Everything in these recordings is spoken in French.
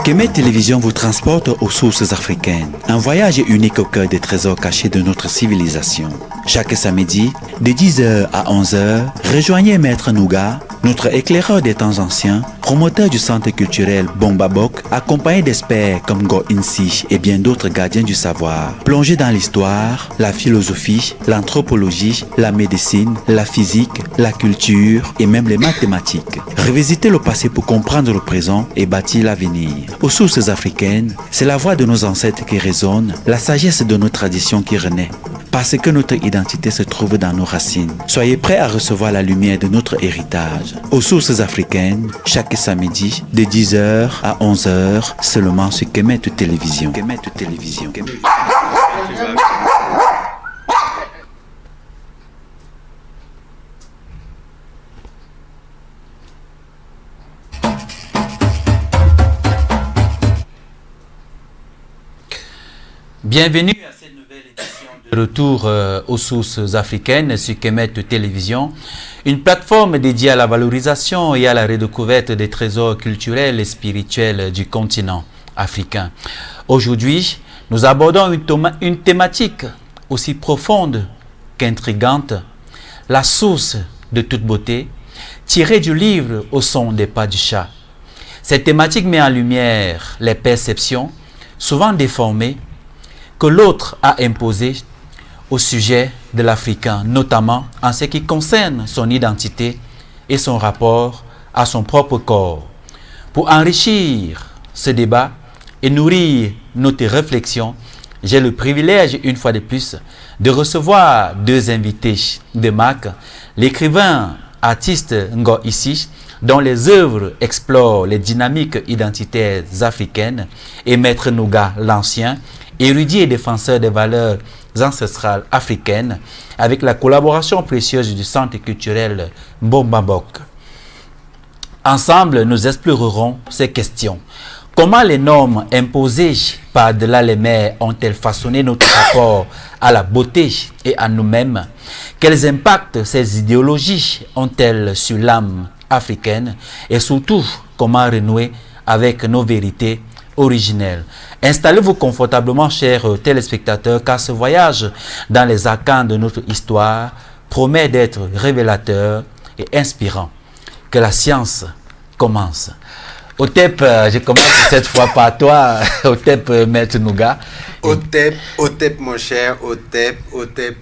Kemet Télévision vous transporte aux sources africaines. Un voyage unique au cœur des trésors cachés de notre civilisation. Chaque samedi, de 10h à 11h, rejoignez Maître Nouga, notre éclaireur des temps anciens, promoteur du centre culturel Bombabok, accompagné d'experts comme Go Insi et bien d'autres gardiens du savoir. Plongez dans l'histoire, la philosophie, l'anthropologie, la médecine, la physique, la culture et même les mathématiques. Revisitez le passé pour comprendre le présent et bâtir l'avenir. Aux sources africaines, c'est la voix de nos ancêtres qui résonne, la sagesse de nos traditions qui renaît. Parce que notre identité se trouve dans nos racines. Soyez prêts à recevoir la lumière de notre héritage. Aux sources africaines, chaque samedi, de 10h à 11h, seulement sur Kemet Télévision. Kemet Télévision. Bienvenue à cette nouvelle édition de Retour aux sources africaines sur Kemet Télévision, une plateforme dédiée à la valorisation et à la redécouverte des trésors culturels et spirituels du continent africain. Aujourd'hui, nous abordons une thématique aussi profonde qu'intrigante, la source de toute beauté, tirée du livre Au son des pas du chat. Cette thématique met en lumière les perceptions, souvent déformées, que l'autre a imposé au sujet de l'Africain, notamment en ce qui concerne son identité et son rapport à son propre corps. Pour enrichir ce débat et nourrir notre réflexion, j'ai le privilège, une fois de plus, de recevoir deux invités de marque, l'écrivain artiste Ngo Issi, dont les œuvres explorent les dynamiques identitaires africaines, et Maître Nouga l'Ancien, érudit et défenseur des valeurs ancestrales africaines, avec la collaboration précieuse du centre culturel Bombabok. Ensemble, nous explorerons ces questions. Comment les normes imposées par-delà les mers ont-elles façonné notre rapport à la beauté et à nous-mêmes? Quels impacts ces idéologies ont-elles sur l'âme africaine? Et surtout, comment renouer avec nos vérités originelles? Installez-vous confortablement, chers téléspectateurs, car ce voyage dans les arcanes de notre histoire promet d'être révélateur et inspirant. Que la science commence. Otep, je commence cette fois par toi, Otep Maître Nouga. Otep mon cher, Otep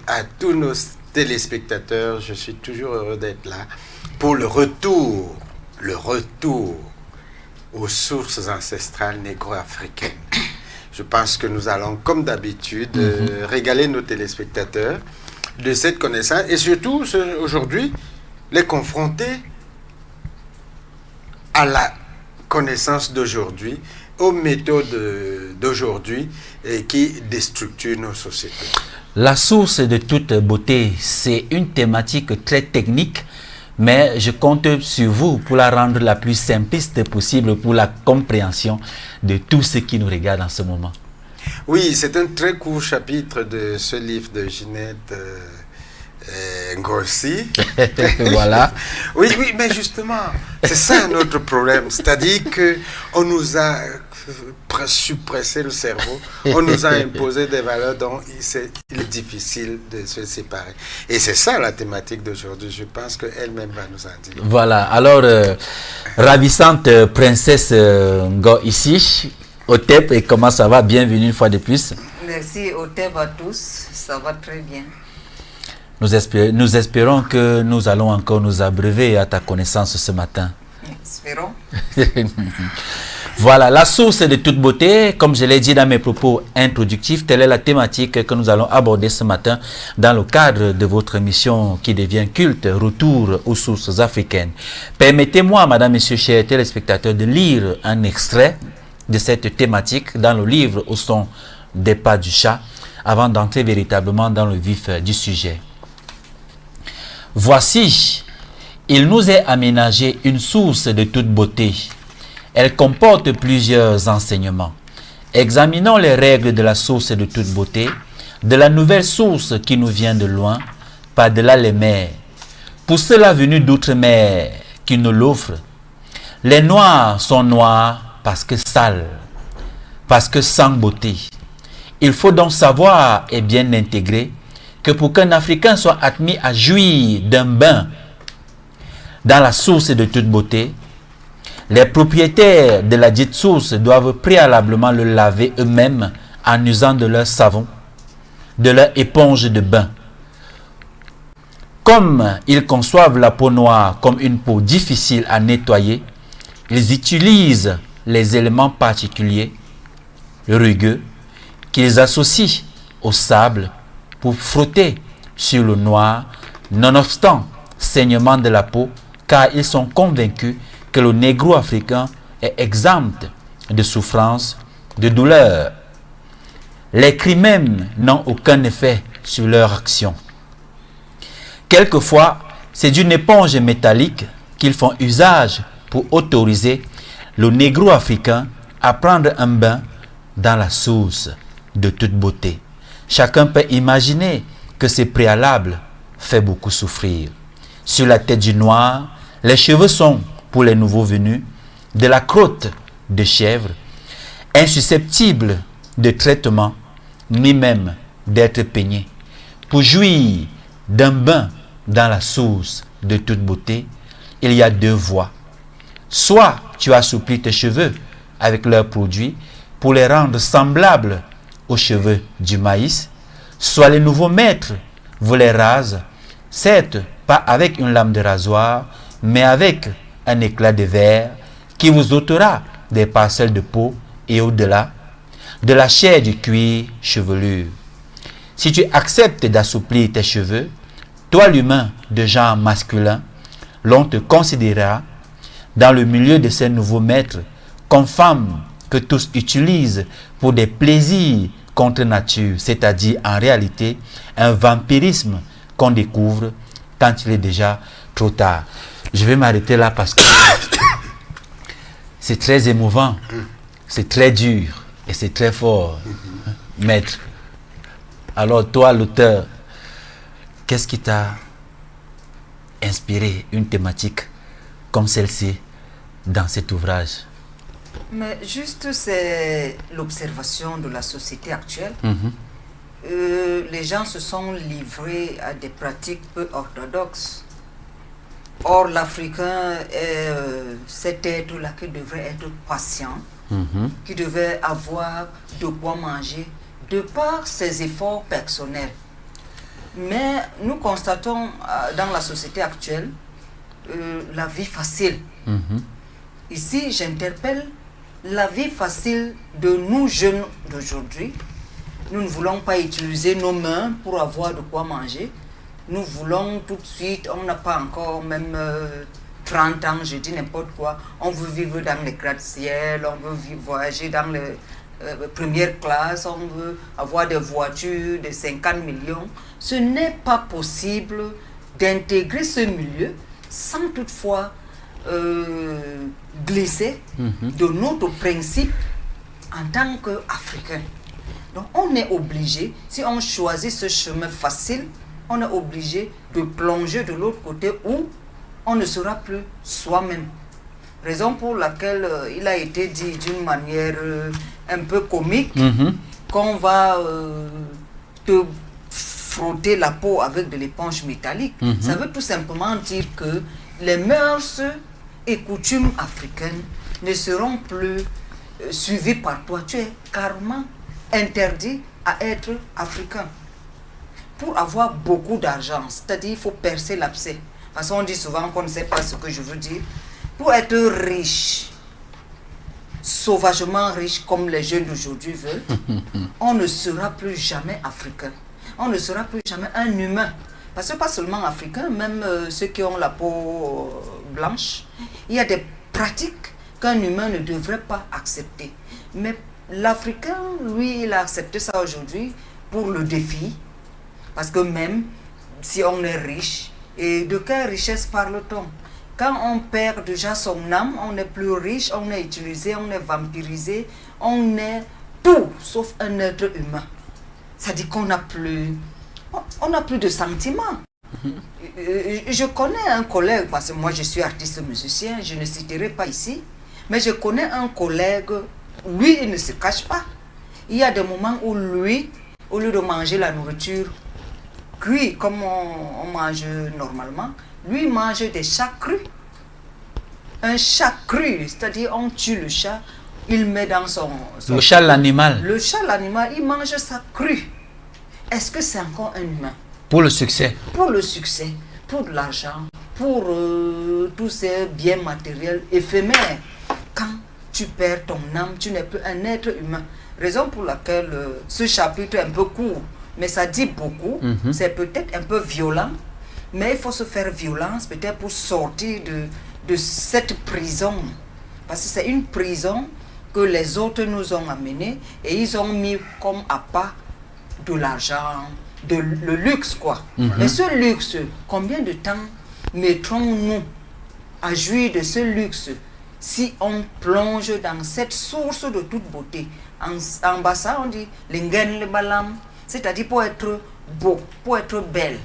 à tous nos téléspectateurs, je suis toujours heureux d'être là pour le retour aux sources ancestrales négro-africaines. Je pense que nous allons, comme d'habitude, régaler nos téléspectateurs de cette connaissance et surtout, aujourd'hui, les confronter à la connaissance d'aujourd'hui, aux méthodes d'aujourd'hui qui déstructurent nos sociétés. La source de toute beauté, c'est une thématique très technique, mais je compte sur vous pour la rendre la plus simpliste possible pour la compréhension de tout ce qui nous regarde en ce moment. Oui, c'est un très court chapitre de ce livre de Ginette Ngorsi. Voilà. Oui, mais justement, c'est ça notre problème. C'est-à-dire qu'on nous a suppressé le cerveau, on nous a imposé des valeurs dont il est difficile de se séparer. Et c'est ça la thématique d'aujourd'hui. Je pense qu'elle-même va nous en dire. Voilà. Alors, ravissante princesse Ngo Issi, Otep, et comment ça va? Bienvenue une fois de plus. Merci Otep à tous, ça va très bien. Nous espérons que nous allons encore nous abreuver à ta connaissance ce matin. Espérons. Voilà, la source de toute beauté, comme je l'ai dit dans mes propos introductifs, telle est la thématique que nous allons aborder ce matin dans le cadre de votre émission qui devient culte, Retour aux sources africaines. Permettez-moi, madame, messieurs, chers téléspectateurs, de lire un extrait de cette thématique dans le livre Au son des pas du chat, avant d'entrer véritablement dans le vif du sujet. Voici, il nous est aménagé une source de toute beauté. Elle comporte plusieurs enseignements. Examinons les règles de la source de toute beauté, de la nouvelle source qui nous vient de loin, par-delà les mers. Pour ceux-là venus d'outre-mer qui nous l'offrent, les noirs sont noirs parce que sale, parce que sans beauté. Il faut donc savoir et bien intégrer que pour qu'un Africain soit admis à jouir d'un bain dans la source de toute beauté, les propriétaires de la dite source doivent préalablement le laver eux-mêmes en usant de leur savon, de leur éponge de bain. Comme ils conçoivent la peau noire comme une peau difficile à nettoyer, ils utilisent les éléments particuliers, rugueux, qu'ils associent au sable pour frotter sur le noir, nonobstant saignement de la peau, car ils sont convaincus que le négro-africain est exempt de souffrance, de douleur. Les cris même n'ont aucun effet sur leur action. Quelquefois, c'est d'une éponge métallique qu'ils font usage pour autoriser le négro-africain à prendre un bain dans la source de toute beauté. Chacun peut imaginer que ce préalable fait beaucoup souffrir. Sur la tête du noir, les cheveux sont, pour les nouveaux venus, de la crotte de chèvre, insusceptibles de traitement, ni même d'être peignés. Pour jouir d'un bain dans la source de toute beauté, il y a deux voies. Soit tu assouplis tes cheveux avec leurs produits pour les rendre semblables aux cheveux du maïs, soit les nouveaux maîtres vous les rasent, certes pas avec une lame de rasoir, mais avec un éclat de verre qui vous ôtera des parcelles de peau et au-delà, de la chair du cuir chevelu. Si tu acceptes d'assouplir tes cheveux, toi l'humain de genre masculin, l'on te considérera dans le milieu de ces nouveaux maîtres comme femme que tous utilisent pour des plaisirs contre nature, c'est-à-dire en réalité un vampirisme qu'on découvre quand il est déjà trop tard. Je vais m'arrêter là parce que c'est très émouvant, c'est très dur et c'est très fort, maître. Alors toi, l'auteur, qu'est-ce qui t'a inspiré une thématique comme celle-ci dans cet ouvrage? Mais juste, c'est l'observation de la société actuelle. Les gens se sont livrés à des pratiques peu orthodoxes. Or, l'Africain est cet être-là qui devrait être patient, qui devait avoir de quoi manger, de par ses efforts personnels. Mais nous constatons dans la société actuelle la vie facile. Ici, j'interpelle la vie facile de nous jeunes d'aujourd'hui. Nous ne voulons pas utiliser nos mains pour avoir de quoi manger. Nous voulons tout de suite, on n'a pas encore même 30 ans, je dis n'importe quoi. On veut vivre dans les gratte-ciel, on veut voyager dans les premières classes, on veut avoir des voitures de 50 millions. Ce n'est pas possible d'intégrer ce milieu sans toutefois glisser de notre principe en tant qu'Africain. Donc on est obligé, si on choisit ce chemin facile, on est obligé de plonger de l'autre côté où on ne sera plus soi-même. Raison pour laquelle il a été dit d'une manière un peu comique qu'on va te frotter la peau avec de l'éponge métallique. Ça veut tout simplement dire que les mœurs et coutumes africaines ne seront plus suivies par toi. Tu es carrément interdit à être africain. Pour avoir beaucoup d'argent, c'est-à-dire il faut percer l'abcès. Parce qu'on dit souvent qu'on ne sait pas ce que je veux dire. Pour être riche, sauvagement riche comme les jeunes d'aujourd'hui veulent, on ne sera plus jamais africain. On ne sera plus jamais un humain. Parce que pas seulement africain, même ceux qui ont la peau blanche, il y a des pratiques qu'un humain ne devrait pas accepter. Mais l'Africain, lui, il a accepté ça aujourd'hui pour le défi. Parce que même si on est riche, et de quelle richesse parle-t-on? Quand on perd déjà son âme, on n'est plus riche, on est utilisé, on est vampirisé, on est tout sauf un être humain. Ça dit qu'on n'a plus, on n'a plus de sentiments. Je connais un collègue, parce que moi je suis artiste musicien, je ne citerai pas ici, Mais je connais un collègue, lui, il ne se cache pas. Il y a des moments où lui, au lieu de manger la nourriture cuite comme on mange normalement, lui mange des chats crus. Un chat cru, c'est-à-dire on tue le chat, il met dans son le chat, l'animal. Le chat, l'animal, il mange ça cru. Est-ce que c'est encore un humain? Pour le succès. Pour le succès, pour de l'argent, pour tous ces biens matériels éphémères. Quand tu perds ton âme, tu n'es plus un être humain. Raison pour laquelle ce chapitre est un peu court, mais ça dit beaucoup. C'est peut-être un peu violent, mais il faut se faire violence peut-être pour sortir de cette prison. Parce que c'est une prison que les autres nous ont amenés et ils ont mis comme appât de l'argent, le luxe quoi. Mais ce luxe, combien de temps mettrons-nous à jouir de ce luxe si on plonge dans cette source de toute beauté? En bas ça on dit l'ingen le balam, c'est-à-dire pour être beau, pour être belle,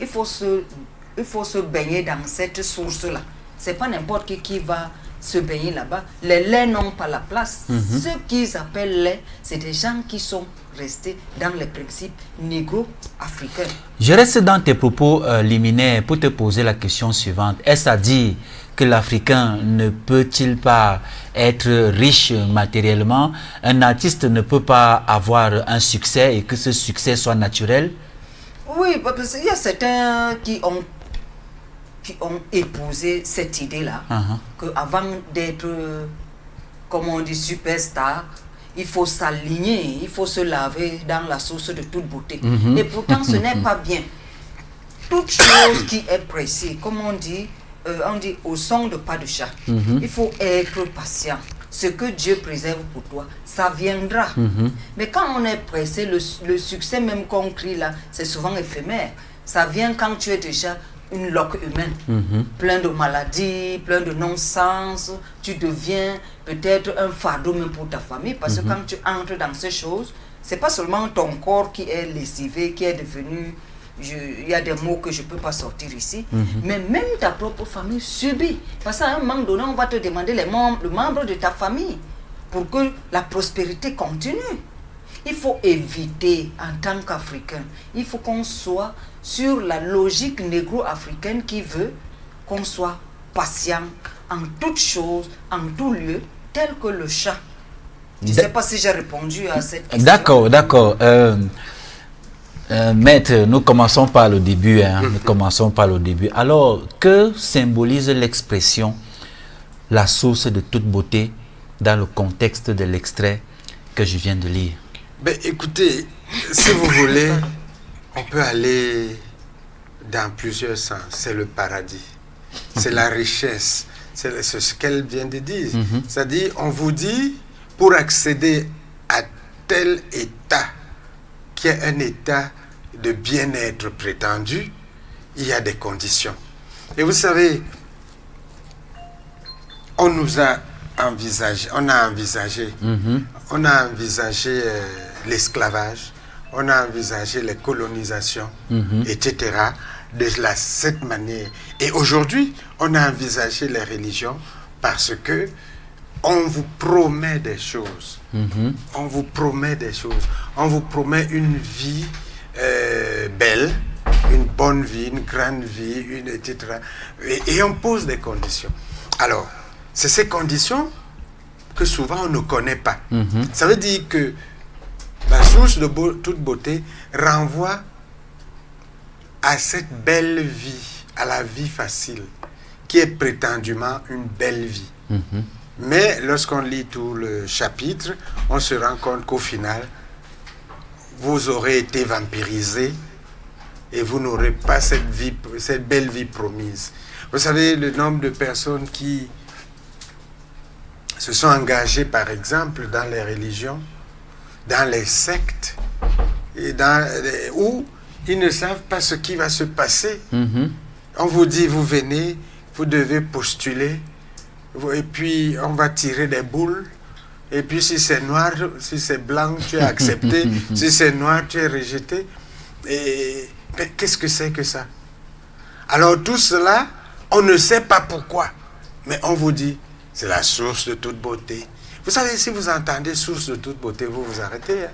il faut se baigner dans cette source-là. C'est pas n'importe qui va se baigner là-bas. Les laits n'ont pas la place. Ceux qu'ils appellent laits, c'est des gens qui sont restés dans les principes négro-africains. Je reste dans tes propos liminaires pour te poser la question suivante. Est-ce à dire que l'Africain ne peut-il pas être riche matériellement? Un artiste ne peut pas avoir un succès et que ce succès soit naturel? Oui, parce qu'il y a certains qui ont épousé cette idée-là, qu'avant d'être, comme on dit, superstar, il faut s'aligner, il faut se laver dans la source de toute beauté. Et pourtant, ce n'est pas bien. Toute chose qui est pressée, comme on dit au son de pas de chat, il faut être patient. Ce que Dieu préserve pour toi, ça viendra. Mais quand on est pressé, le succès même qu'on crie là, c'est souvent éphémère. Ça vient quand tu es déjà une loque humaine, plein de maladies, plein de non-sens. Tu deviens peut-être un fardeau même pour ta famille, parce que quand tu entres dans ces choses, c'est pas seulement ton corps qui est lessivé, qui est devenu, il y a des mots que je peux pas sortir ici, mais même ta propre famille subit. Parce qu'à un moment donné, on va te demander le membre de ta famille pour que la prospérité continue. Il faut éviter, en tant qu'Africain, il faut qu'on soit sur la logique négro-africaine qui veut qu'on soit patient en toutes choses, en tout lieu, tel que le chat. Je ne sais pas si j'ai répondu à cette question. D'accord, d'accord. Maître, nous commençons par le début. Nous commençons par le début. Alors, que symbolise l'expression « la source de toute beauté » dans le contexte de l'extrait que je viens de lire? Ben, écoutez, si vous voulez, on peut aller dans plusieurs sens. C'est le paradis, c'est la richesse, c'est ce qu'elle vient de dire. C'est-à-dire, on vous dit, pour accéder à tel état, qui est un état de bien-être prétendu, il y a des conditions. Et vous savez, on a envisagé l'esclavage, on a envisagé les colonisations, etc. de cette manière. Et aujourd'hui, on a envisagé les religions parce que on vous promet des choses. On vous promet des choses. On vous promet une vie belle, une bonne vie, une grande vie, etc. Et on pose des conditions. Alors, c'est ces conditions que souvent on ne connaît pas. Ça veut dire que la source de toute beauté renvoie à cette belle vie, à la vie facile, qui est prétendument une belle vie. Mais lorsqu'on lit tout le chapitre, on se rend compte qu'au final, vous aurez été vampirisé et vous n'aurez pas cette belle vie promise. Vous savez, le nombre de personnes qui se sont engagées, par exemple, dans les religions, dans les sectes, et où ils ne savent pas ce qui va se passer. On vous dit, vous venez, vous devez postuler, et puis on va tirer des boules, et puis si c'est noir, si c'est blanc, tu es accepté, si c'est noir, tu es rejeté. Et qu'est-ce que c'est que ça? Alors tout cela, on ne sait pas pourquoi, mais on vous dit, C'est la source de toute beauté. Vous savez, si vous entendez source de toute beauté, vous vous arrêtez. Hein?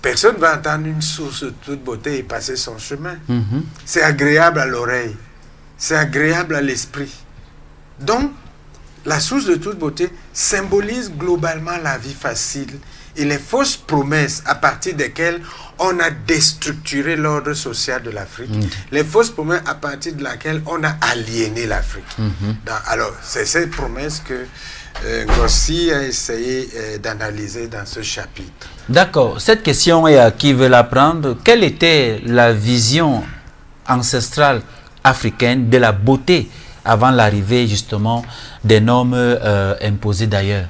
Personne ne va entendre une source de toute beauté et passer son chemin. C'est agréable à l'oreille. C'est agréable à l'esprit. Donc, la source de toute beauté symbolise globalement la vie facile et les fausses promesses à partir desquelles on a déstructuré l'ordre social de l'Afrique. Les fausses promesses à partir de laquelle on a aliéné l'Afrique. Alors, c'est ces promesses que Ngossi a essayé d'analyser dans ce chapitre. D'accord. Cette question est à qui veut la prendre. Quelle était la vision ancestrale africaine de la beauté avant l'arrivée justement des normes imposées d'ailleurs?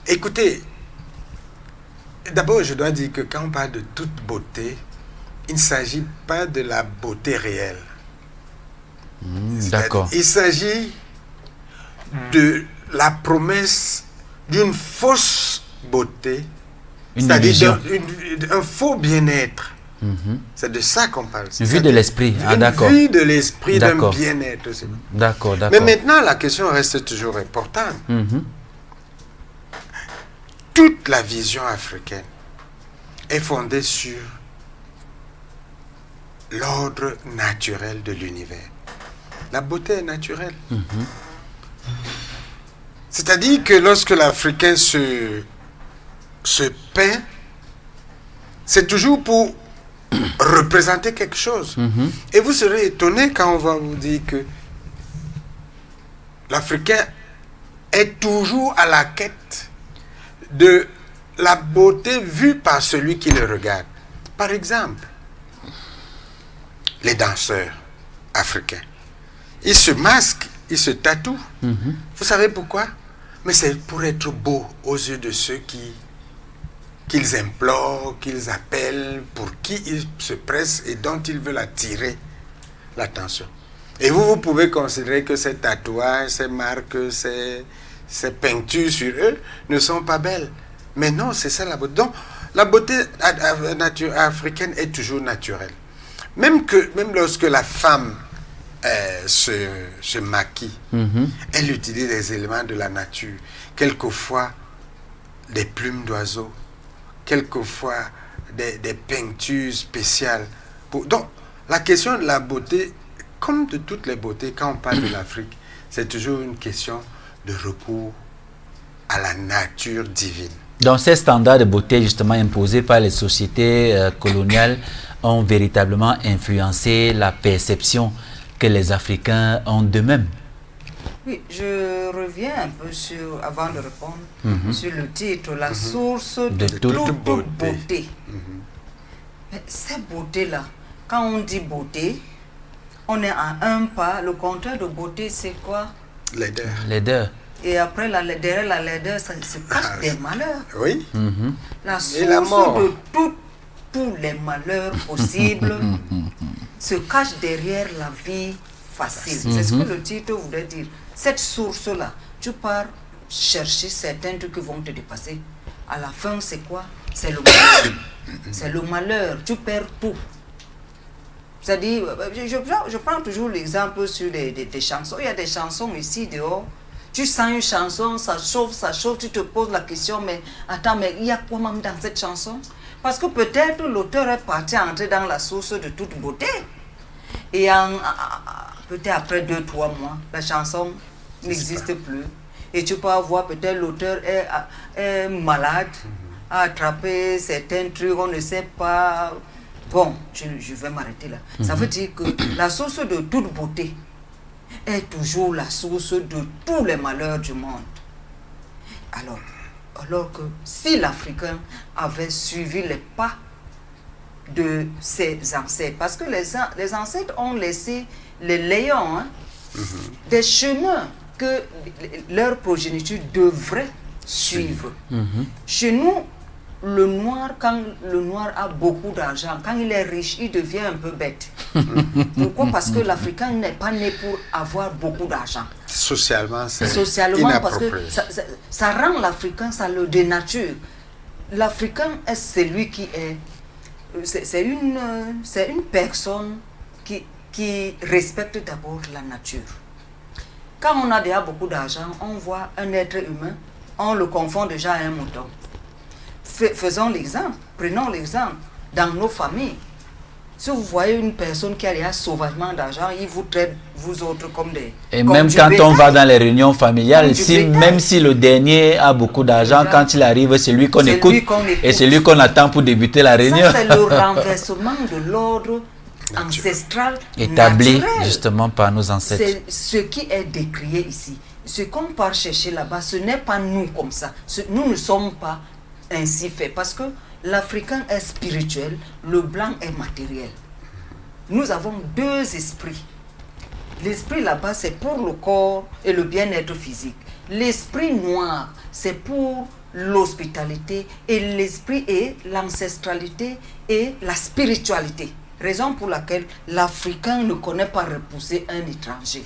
Écoutez, d'abord je dois dire que quand on parle de toute beauté, il ne s'agit pas de la beauté réelle. D'accord. Il s'agit de la promesse d'une fausse beauté, c'est-à-dire un faux bien-être. C'est de ça qu'on parle. Une vue de l'esprit. Ah, d'accord. Une vue de l'esprit, d'un bien-être. D'accord, d'accord. Mais maintenant, la question reste toujours importante. Toute la vision africaine est fondée sur l'ordre naturel de l'univers. La beauté est naturelle. C'est-à-dire que lorsque l'Africain se peint, c'est toujours pour représenter quelque chose. Et vous serez étonné quand on va vous dire que l'Africain est toujours à la quête de la beauté vue par celui qui le regarde. Par exemple, les danseurs africains, ils se masquent, ils se tatouent. Vous savez pourquoi? Mais c'est pour être beau aux yeux de ceux qu'ils implorent, qu'ils appellent, pour qui ils se pressent et dont ils veulent attirer l'attention. Et vous pouvez considérer que ces tatouages, ces marques, ces peintures sur eux ne sont pas belles. Mais non, c'est ça la beauté. Donc, la beauté africaine est toujours naturelle. Même lorsque la femme se maquille, elle utilise des éléments de la nature. Quelquefois, des plumes d'oiseaux. Quelquefois, des peintures spéciales. Donc, la question de la beauté, comme de toutes les beautés, quand on parle de l'Afrique, c'est toujours une question de recours à la nature divine. Donc ces standards de beauté justement imposés par les sociétés coloniales ont véritablement influencé la perception que les Africains ont d'eux-mêmes. Oui, je reviens un peu avant de répondre, sur le titre, la source de toute beauté. Mais cette beauté-là, quand on dit beauté, on est à un pas. Le contraire de beauté, c'est quoi? Laideur. Laideur. Et après, derrière la laideur, ça se cache des malheurs. Oui. La source Et la mort. de tous les malheurs possibles se cache derrière la vie facile. C'est ce que le titre voudrait dire. Cette source-là, tu pars chercher certains trucs qui vont te dépasser. À la fin, c'est quoi? C'est le malheur. C'est le malheur. Tu perds tout. C'est-à-dire, je prends toujours l'exemple sur des chansons. Il y a des chansons ici dehors. Tu sens une chanson, ça chauffe, tu te poses la question, mais attends, mais il y a quoi même dans cette chanson? Parce que peut-être l'auteur est parti entrer dans la source de toute beauté. Et peut-être après 2-3 mois, la chanson n'existe plus. Et tu peux voir peut-être l'auteur est malade, a attrapé certains trucs, on ne sait pas. Bon, je vais m'arrêter là. Ça veut dire que la source de toute beauté est toujours la source de tous les malheurs du monde. Alors que si l'Africain avait suivi les pas de ses ancêtres, parce que les ancêtres ont laissé les layons, des chemins que leur progéniture devrait suivre. Chez nous, le noir, quand le noir a beaucoup d'argent, quand il est riche, il devient un peu bête. Pourquoi? Parce que l'Africain n'est pas né pour avoir beaucoup d'argent. Socialement, c'est parce que ça rend l'Africain, ça le dénature. L'Africain est celui qui est... C'est une personne qui respecte d'abord la nature. Quand on a déjà beaucoup d'argent, on voit un être humain, on le confond déjà à un mouton. Faisons l'exemple, prenons l'exemple. Dans nos familles, si vous voyez une personne qui a déjà sauvagement d'argent, il vous traite, vous autres, comme des... Et comme même du quand on bétail. va dans les réunions familiales, Comme du bétail. même si le dernier a beaucoup d'argent, quand il arrive, c'est lui qu'on C'est écoute. lui qu'on écoute. Et c'est lui qu'on attend pour débuter la réunion. Ça, c'est le renversement de l'ordre ancestral Établi naturel. justement par nos ancêtres. C'est ce qui est décrié ici. Ce qu'on part chercher là-bas, ce n'est pas nous comme ça. Nous ne sommes pas ainsi faits parce que l'Africain est spirituel, le blanc est matériel. Nous avons deux esprits. L'esprit là-bas, c'est pour le corps et le bien-être physique. L'esprit noir, c'est pour l'hospitalité et l'esprit est l'ancestralité et la spiritualité. Raison pour laquelle l'Africain ne connaît pas repousser un étranger.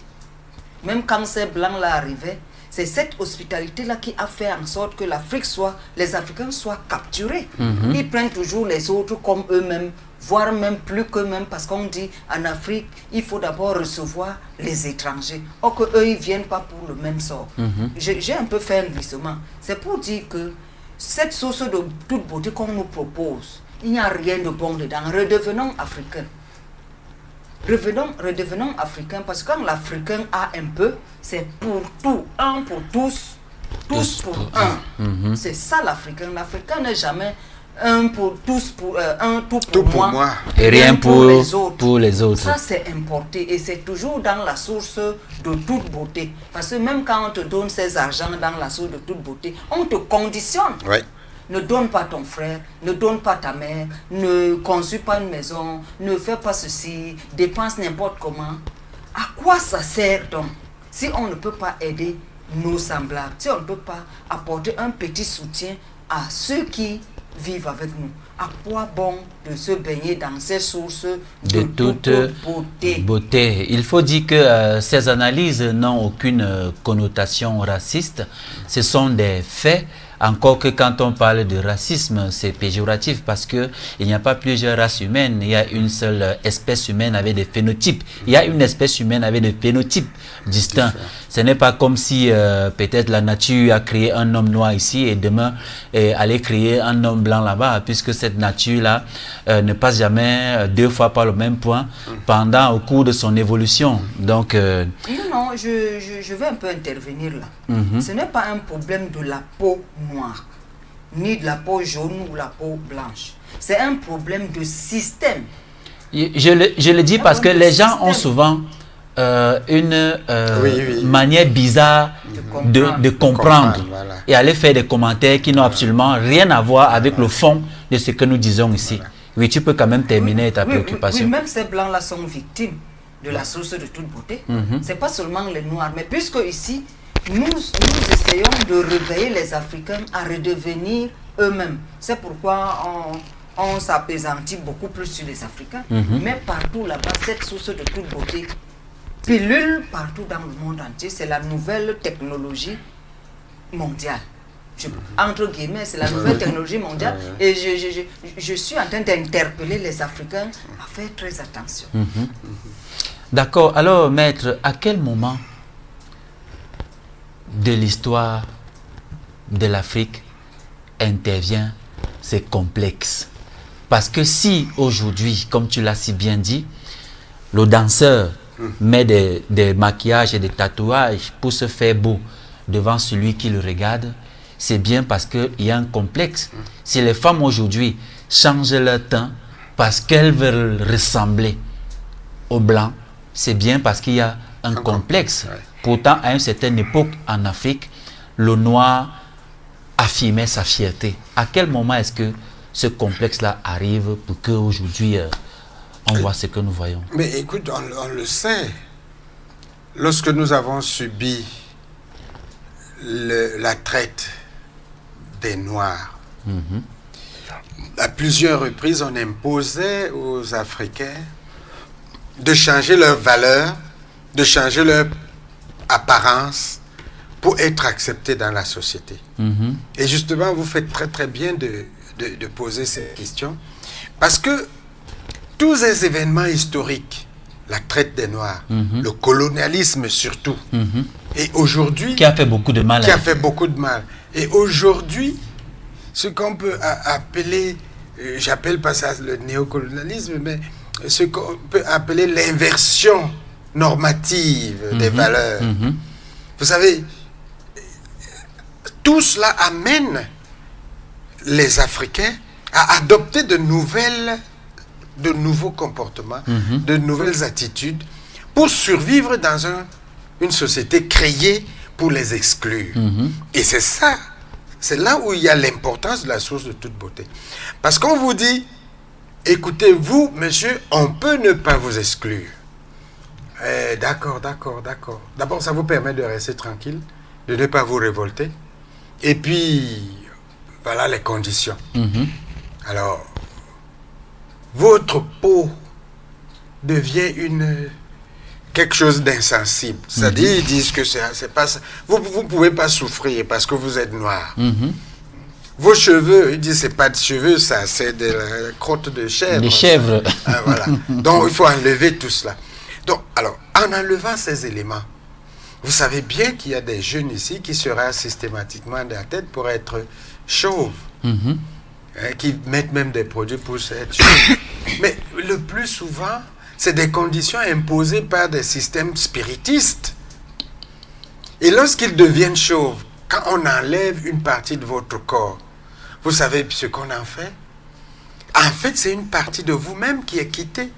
Même quand ces blancs-là arrivaient, c'est cette hospitalité-là qui a fait en sorte que les Africains soient capturés. Ils prennent toujours les autres comme eux-mêmes, voire même plus qu'eux-mêmes, parce qu'on dit en Afrique, il faut d'abord recevoir les étrangers. Or que eux, ils ne viennent pas pour le même sort. J'ai un peu fait un glissement. C'est pour dire que cette source de toute beauté qu'on nous propose, il n'y a rien de bon dedans. Redevenons africains. Redevenons africains, parce que quand l'Africain a un peu, c'est pour tout, un pour tous, tous pour un. C'est ça l'Africain. L'Africain n'est jamais un pour tous, un tout pour moi, et rien pour les autres. Ça, c'est importé et c'est toujours dans la source de toute beauté. Parce que même quand on te donne ces argents dans la source de toute beauté, on te conditionne. Oui. Ne donne pas ton frère, ne donne pas ta mère, ne construis pas une maison, ne fais pas ceci, dépense n'importe comment. À quoi ça sert donc si on ne peut pas aider nos semblables, si on ne peut pas apporter un petit soutien à ceux qui vivent avec nous? À quoi bon de se baigner dans ces sources de toute beauté? Il faut dire que ces analyses n'ont aucune connotation raciste. Ce sont des faits. Encore que quand on parle de racisme, c'est péjoratif parce qu'il n'y a pas plusieurs races humaines. Il y a une seule espèce humaine avec des phénotypes. Il y a une espèce humaine avec des phénotypes distincts. Ce n'est pas comme si peut-être la nature a créé un homme noir ici et demain allait créer un homme blanc là-bas, puisque cette nature-là ne passe jamais deux fois par le même point au cours de son évolution. Donc, non, je vais un peu intervenir là. Ce n'est pas un problème de la peau noire, ni de la peau jaune ou la peau blanche. C'est un problème de système. Je le dis parce que les gens ont souvent une manière bizarre de comprendre voilà. et aller faire des commentaires qui n'ont absolument rien à voir avec le fond de ce que nous disons ici. Oui, tu peux quand même terminer ta préoccupation. Oui, même ces blancs-là sont victimes de la source de toute beauté. Ce n'est pas seulement les noirs, mais puisque ici, nous essayons de réveiller les Africains à redevenir eux-mêmes. C'est pourquoi on s'appesantit beaucoup plus sur les Africains. Mais partout là-bas, cette source de toute beauté pilule partout dans le monde entier. C'est la nouvelle technologie mondiale. Entre guillemets, c'est la nouvelle technologie mondiale. Et je suis en train d'interpeller les Africains à faire très attention. D'accord. Alors, maître, à quel moment de l'histoire de l'Afrique intervient ces complexes? Parce que si aujourd'hui, comme tu l'as si bien dit, le danseur met des maquillages et des tatouages pour se faire beau devant celui qui le regarde, c'est bien parce qu'il y a un complexe. Si les femmes aujourd'hui changent leur teint parce qu'elles veulent ressembler aux blancs, c'est bien parce qu'il y a un complexe. Pourtant, à une certaine époque en Afrique, le noir affirmait sa fierté. À quel moment est-ce que ce complexe-là arrive pour qu'aujourd'hui, on voit ce que nous voyons? Mais écoute, on le sait. Lorsque nous avons subi la traite des Noirs, à plusieurs reprises, on imposait aux Africains de changer leur valeur, de changer leur apparence pour être acceptés dans la société. Et justement, vous faites très très bien de poser cette question, parce que tous ces événements historiques, la traite des Noirs, le colonialisme surtout, Et aujourd'hui... Qui a fait beaucoup de mal. Qui a fait beaucoup de mal. Et aujourd'hui, ce qu'on peut appeler, j'appelle pas ça le néocolonialisme, mais ce qu'on peut appeler l'inversion normative des valeurs. Vous savez, tout cela amène les Africains à adopter de nouveaux comportements, de nouvelles attitudes pour survivre dans une société créée pour les exclure. Et c'est là où il y a l'importance de la source de toute beauté. Parce qu'on vous dit, écoutez, vous, monsieur, on peut ne pas vous exclure. D'accord. D'abord, ça vous permet de rester tranquille, de ne pas vous révolter. Et puis, voilà les conditions. Alors, votre peau devient quelque chose d'insensible. C'est-à-dire, ils disent que c'est pas ça. Vous ne pouvez pas souffrir parce que vous êtes noir. Vos cheveux, ils disent c'est pas de cheveux, ça, c'est de la crotte de chèvre. Des chèvres. Voilà. Donc, il faut enlever tout cela. Donc, alors, en enlevant ces éléments, vous savez bien qu'il y a des jeunes ici qui seraient systématiquement dans la tête pour être chauves. Qui mettent même des produits pour être chauves. Mais le plus souvent, c'est des conditions imposées par des systèmes spiritistes. Et lorsqu'ils deviennent chauves, quand on enlève une partie de votre corps, vous savez ce qu'on en fait? En fait, c'est une partie de vous-même qui est quittée.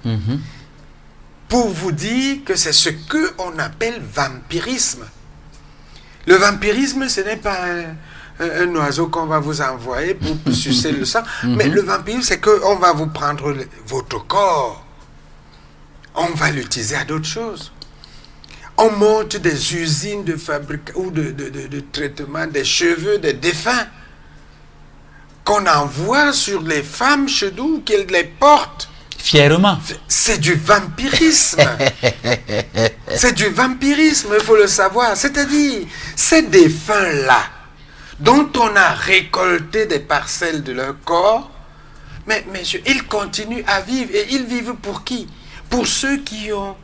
Pour vous dire que c'est ce qu'on appelle vampirisme. Le vampirisme, ce n'est pas un oiseau qu'on va vous envoyer pour sucer le sang, mais le vampirisme, c'est qu'on va vous prendre votre corps. On va l'utiliser à d'autres choses. On monte des usines de fabrication ou de traitement des cheveux des défunts qu'on envoie sur les femmes chez nous, qu'elles les portent. Fièrement. C'est du vampirisme. C'est du vampirisme, il faut le savoir. C'est-à-dire, ces défunts-là, dont on a récolté des parcelles de leur corps, mais messieurs, ils continuent à vivre. Et ils vivent pour qui? Pour ceux qui ont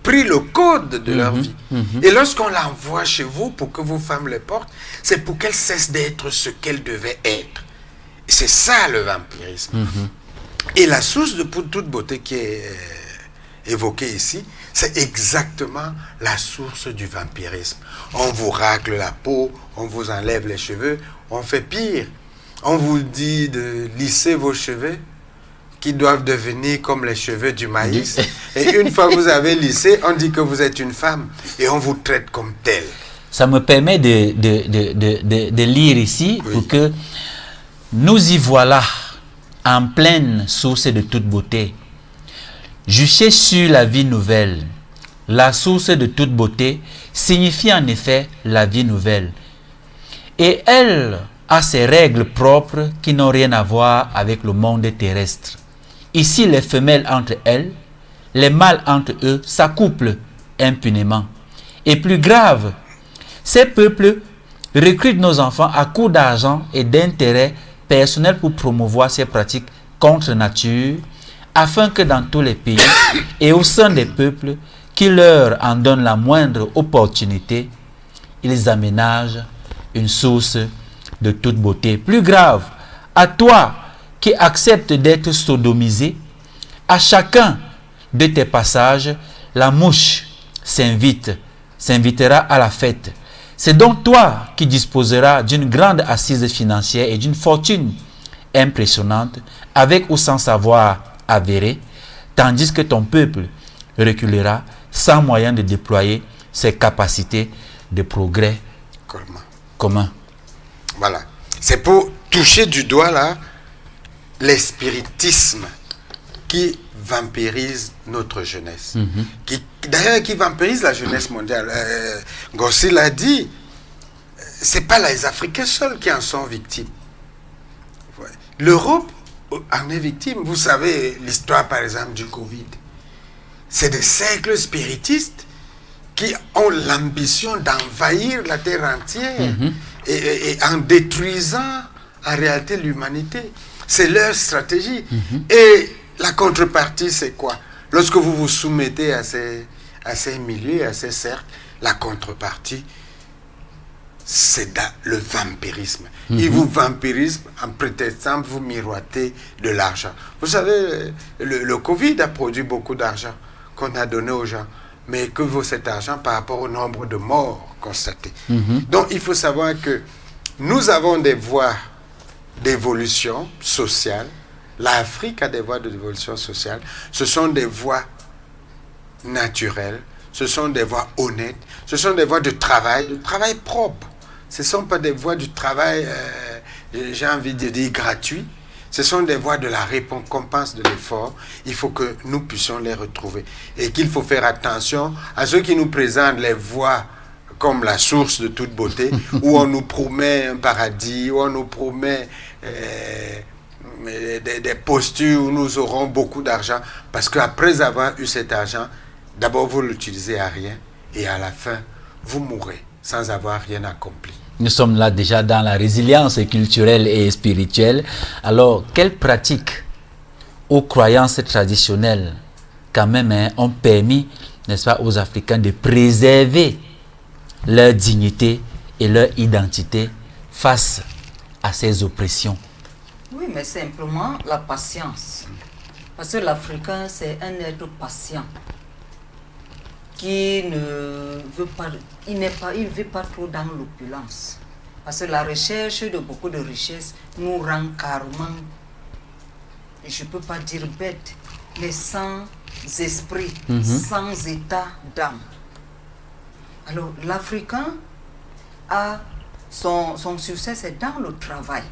pris le code de leur vie. Et lorsqu'on l'envoie chez vous pour que vos femmes les portent, c'est pour qu'elles cessent d'être ce qu'elles devaient être. C'est ça le vampirisme. Et la source de toute beauté qui est évoquée ici, c'est exactement la source du vampirisme. On vous racle la peau, on vous enlève les cheveux, on fait pire. On vous dit de lisser vos cheveux qui doivent devenir comme les cheveux du maïs. Et une fois que vous avez lissé, on dit que vous êtes une femme et on vous traite comme telle. Ça me permet de lire ici pour que nous y voilà en pleine source de toute beauté. Jucher sur la vie nouvelle. La source de toute beauté signifie en effet la vie nouvelle. Et elle a ses règles propres qui n'ont rien à voir avec le monde terrestre. Ici, les femelles entre elles, les mâles entre eux s'accouplent impunément. Et plus grave, ces peuples recrutent nos enfants à coups d'argent et d'intérêts personnels pour promouvoir ces pratiques contre nature, afin que dans tous les pays et au sein des peuples qui leur en donnent la moindre opportunité, ils aménagent une source de toute beauté. Plus grave, à toi qui acceptes d'être sodomisé, à chacun de tes passages, la mouche s'invitera à la fête. C'est donc toi qui disposeras d'une grande assise financière et d'une fortune impressionnante, avec ou sans savoir avéré, tandis que ton peuple reculera sans moyen de déployer ses capacités de progrès commun. Voilà. C'est pour toucher du doigt là les spiritismes qui vampirisent notre jeunesse. D'ailleurs, qui vampirisent la jeunesse mondiale. Gossi l'a dit, c'est pas les Africains seuls qui en sont victimes. Ouais. L'Europe en est victime. Vous savez l'histoire, par exemple, du Covid. C'est des cercles spiritistes qui ont l'ambition d'envahir la terre entière et en détruisant en réalité l'humanité. C'est leur stratégie. Et la contrepartie, c'est quoi? Lorsque vous vous soumettez à à ces milieux, à ces cercles, la contrepartie, c'est le vampirisme. Ils vous vampirisent en prétextant vous miroiter de l'argent. Vous savez, le Covid a produit beaucoup d'argent qu'on a donné aux gens. Mais que vaut cet argent par rapport au nombre de morts constatés? Donc, il faut savoir que nous avons des voies d'évolution sociale. L'Afrique a des voies d'évolution sociale. Ce sont des voies naturelles. Ce sont des voies honnêtes. Ce sont des voies de travail propre. Ce ne sont pas des voies du travail, j'ai envie de dire, gratuit. Ce sont des voies de la récompense de l'effort. Il faut que nous puissions les retrouver. Et qu'il faut faire attention à ceux qui nous présentent les voies comme la source de toute beauté, où on nous promet un paradis, où on nous promet des postures où nous aurons beaucoup d'argent. Parce qu'après avoir eu cet argent, d'abord vous l'utilisez à rien et à la fin, vous mourrez sans avoir rien accompli. Nous sommes là déjà dans la résilience culturelle et spirituelle. Alors, quelles pratiques ou croyances traditionnelles quand même ont permis, n'est-ce pas, aux Africains de préserver leur dignité et leur identité face à ces oppressions? Oui, mais simplement la patience. Parce que l'Africain, c'est un être patient qui ne veut pas, il ne veut pas trop dans l'opulence. Parce que la recherche de beaucoup de richesses nous rend carrément, je ne peux pas dire bête, mais sans esprit, sans état d'âme. Alors l'Africain a son succès, c'est dans le travail.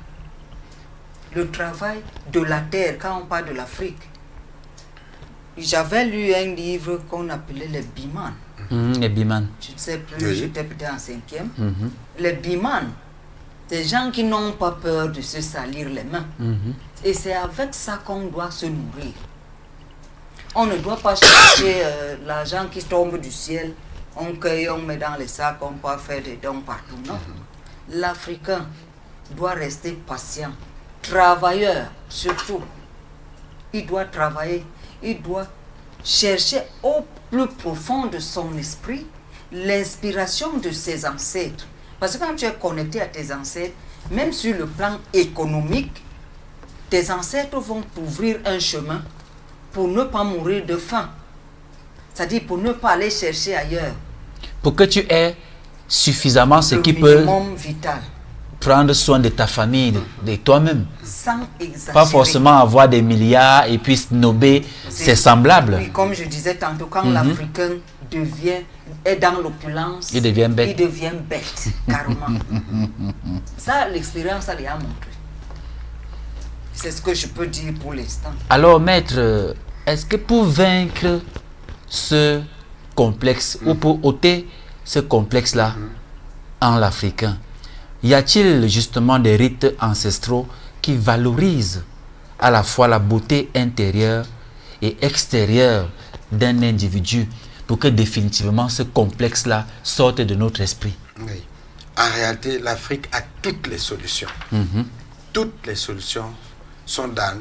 Le travail de la terre, quand on parle de l'Afrique. J'avais lu un livre qu'on appelait les Biman. Les Biman. Je ne sais plus, j'étais peut-être en 5e. Les Biman, des gens qui n'ont pas peur de se salir les mains. Et c'est avec ça qu'on doit se nourrir. On ne doit pas chercher l'argent qui tombe du ciel. On cueille, on met dans les sacs, on peut faire des dons partout. Non. L'Africain doit rester patient. Travailleur, surtout. Il doit travailler. Il doit chercher au plus profond de son esprit l'inspiration de ses ancêtres. Parce que quand tu es connecté à tes ancêtres, même sur le plan économique, tes ancêtres vont t'ouvrir un chemin pour ne pas mourir de faim. C'est-à-dire pour ne pas aller chercher ailleurs. Pour que tu aies suffisamment ce qui peut... Le minimum vital. Prendre soin de ta famille, de toi-même. Sans exagérer. Pas forcément avoir des milliards et puis snober ses semblables. Oui, comme je disais tantôt, quand l'Africain est dans l'opulence, il devient bête. Il devient bête, carrément. Ça, l'expérience, elle a montré. C'est ce que je peux dire pour l'instant. Alors, maître, est-ce que pour vaincre ce complexe ou pour ôter ce complexe-là en l'Africain, y a-t-il justement des rites ancestraux qui valorisent à la fois la beauté intérieure et extérieure d'un individu pour que définitivement ce complexe-là sorte de notre esprit? Oui. En réalité, l'Afrique a toutes les solutions. Toutes les solutions sont dans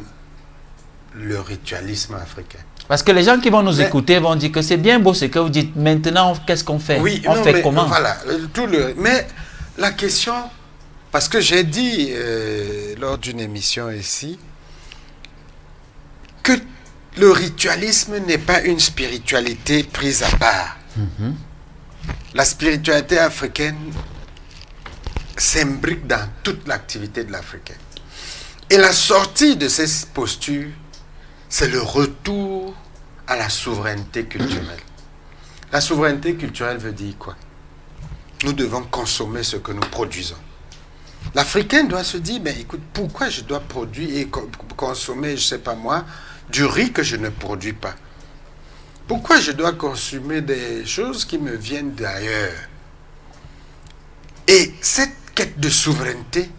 le ritualisme africain. Parce que les gens qui vont nous écouter vont dire que c'est bien beau ce que vous dites. Maintenant, qu'est-ce qu'on fait? Oui, on fait comment? Voilà, mais la question, parce que j'ai dit lors d'une émission ici, que le ritualisme n'est pas une spiritualité prise à part. La spiritualité africaine s'imbrique dans toute l'activité de l'Africain. Et la sortie de ces postures, c'est le retour à la souveraineté culturelle. La souveraineté culturelle veut dire quoi? Nous devons consommer ce que nous produisons. L'Africain doit se dire, mais écoute, pourquoi je dois produire et consommer, je ne sais pas moi, du riz que je ne produis pas? Pourquoi je dois consommer des choses qui me viennent d'ailleurs? Et cette quête de souveraineté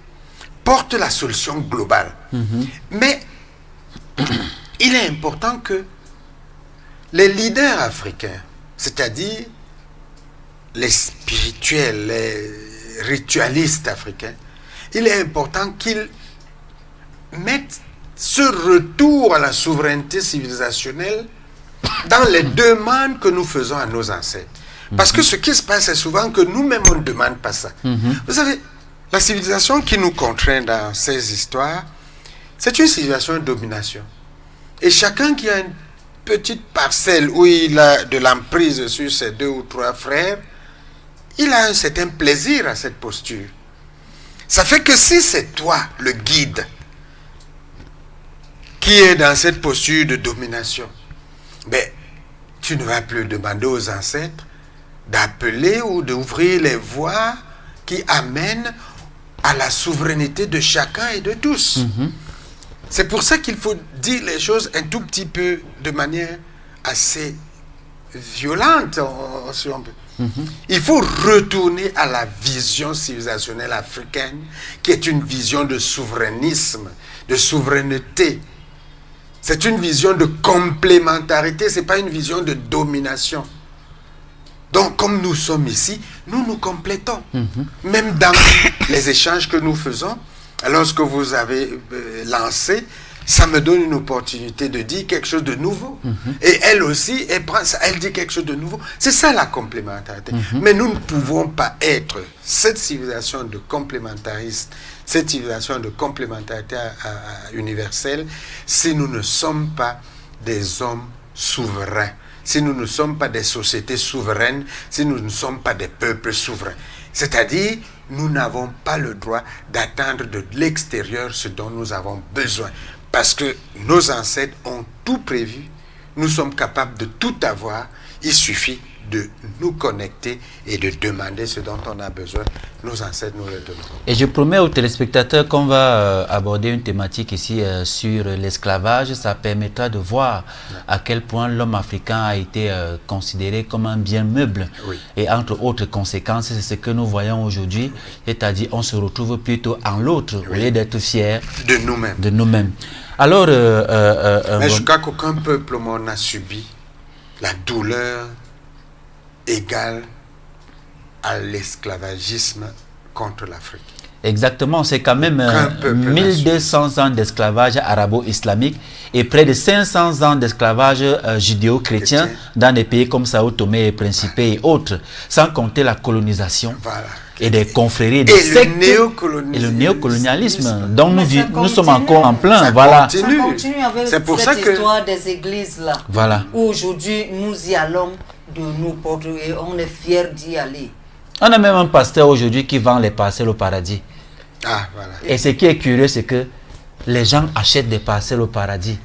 porte la solution globale. Mais il est important que les leaders africains, c'est-à-dire les spirituels, les ritualistes africains, il est important qu'ils mettent ce retour à la souveraineté civilisationnelle dans les demandes que nous faisons à nos ancêtres. Parce que ce qui se passe, c'est souvent que nous-mêmes, on ne demande pas ça. Vous savez, la civilisation qui nous contraint dans ces histoires, c'est une civilisation de domination. Et chacun qui a une petite parcelle où il a de l'emprise sur ses 2 ou 3 frères, il a un certain plaisir à cette posture. Ça fait que si c'est toi, le guide, qui est dans cette posture de domination, ben, tu ne vas plus demander aux ancêtres d'appeler ou d'ouvrir les voies qui amènent à la souveraineté de chacun et de tous. C'est pour ça qu'il faut dire les choses un tout petit peu de manière assez violente, si on peut. Il faut retourner à la vision civilisationnelle africaine, qui est une vision de souverainisme, de souveraineté. C'est une vision de complémentarité, ce n'est pas une vision de domination. Donc, comme nous sommes ici, nous nous complétons. Même dans les échanges que nous faisons, lorsque vous avez lancé, ça me donne une opportunité de dire quelque chose de nouveau. Et elle aussi, elle dit quelque chose de nouveau. C'est ça la complémentarité. Mais nous ne pouvons pas être cette civilisation de complémentaristes, cette civilisation de complémentarité universelle, si nous ne sommes pas des hommes souverains, si nous ne sommes pas des sociétés souveraines, si nous ne sommes pas des peuples souverains. C'est-à-dire, nous n'avons pas le droit d'attendre de l'extérieur ce dont nous avons besoin. Parce que nos ancêtres ont tout prévu, nous sommes capables de tout avoir, il suffit de nous connecter et de demander ce dont on a besoin. Nos ancêtres nous le donnent. Et je promets aux téléspectateurs qu'on va aborder une thématique ici sur l'esclavage. Ça permettra de voir à quel point l'homme africain a été considéré comme un bien meuble. Et entre autres conséquences, c'est ce que nous voyons aujourd'hui. C'est-à-dire on se retrouve plutôt en l'autre au lieu d'être fiers de nous-mêmes. De nous-mêmes. Alors, mais je crois qu'aucun peuple au monde n'a subi la douleur égale à l'esclavagisme contre l'Afrique. Exactement, c'est quand même 1200 ans d'esclavage arabo-islamique et près de 500 ans d'esclavage judéo-chrétien dans des pays comme Sao Tomé et Principe et autres, sans compter la colonisation et des confréries, des sectes et le néocolonialisme dont nous sommes encore en plein. Voilà. Ça continue avec cette histoire des églises là. Voilà. Où aujourd'hui nous y allons de nos portes et on est fiers d'y aller. On a même un pasteur aujourd'hui qui vend les parcelles au paradis. Et ce qui est curieux, c'est que les gens achètent des parcelles au paradis.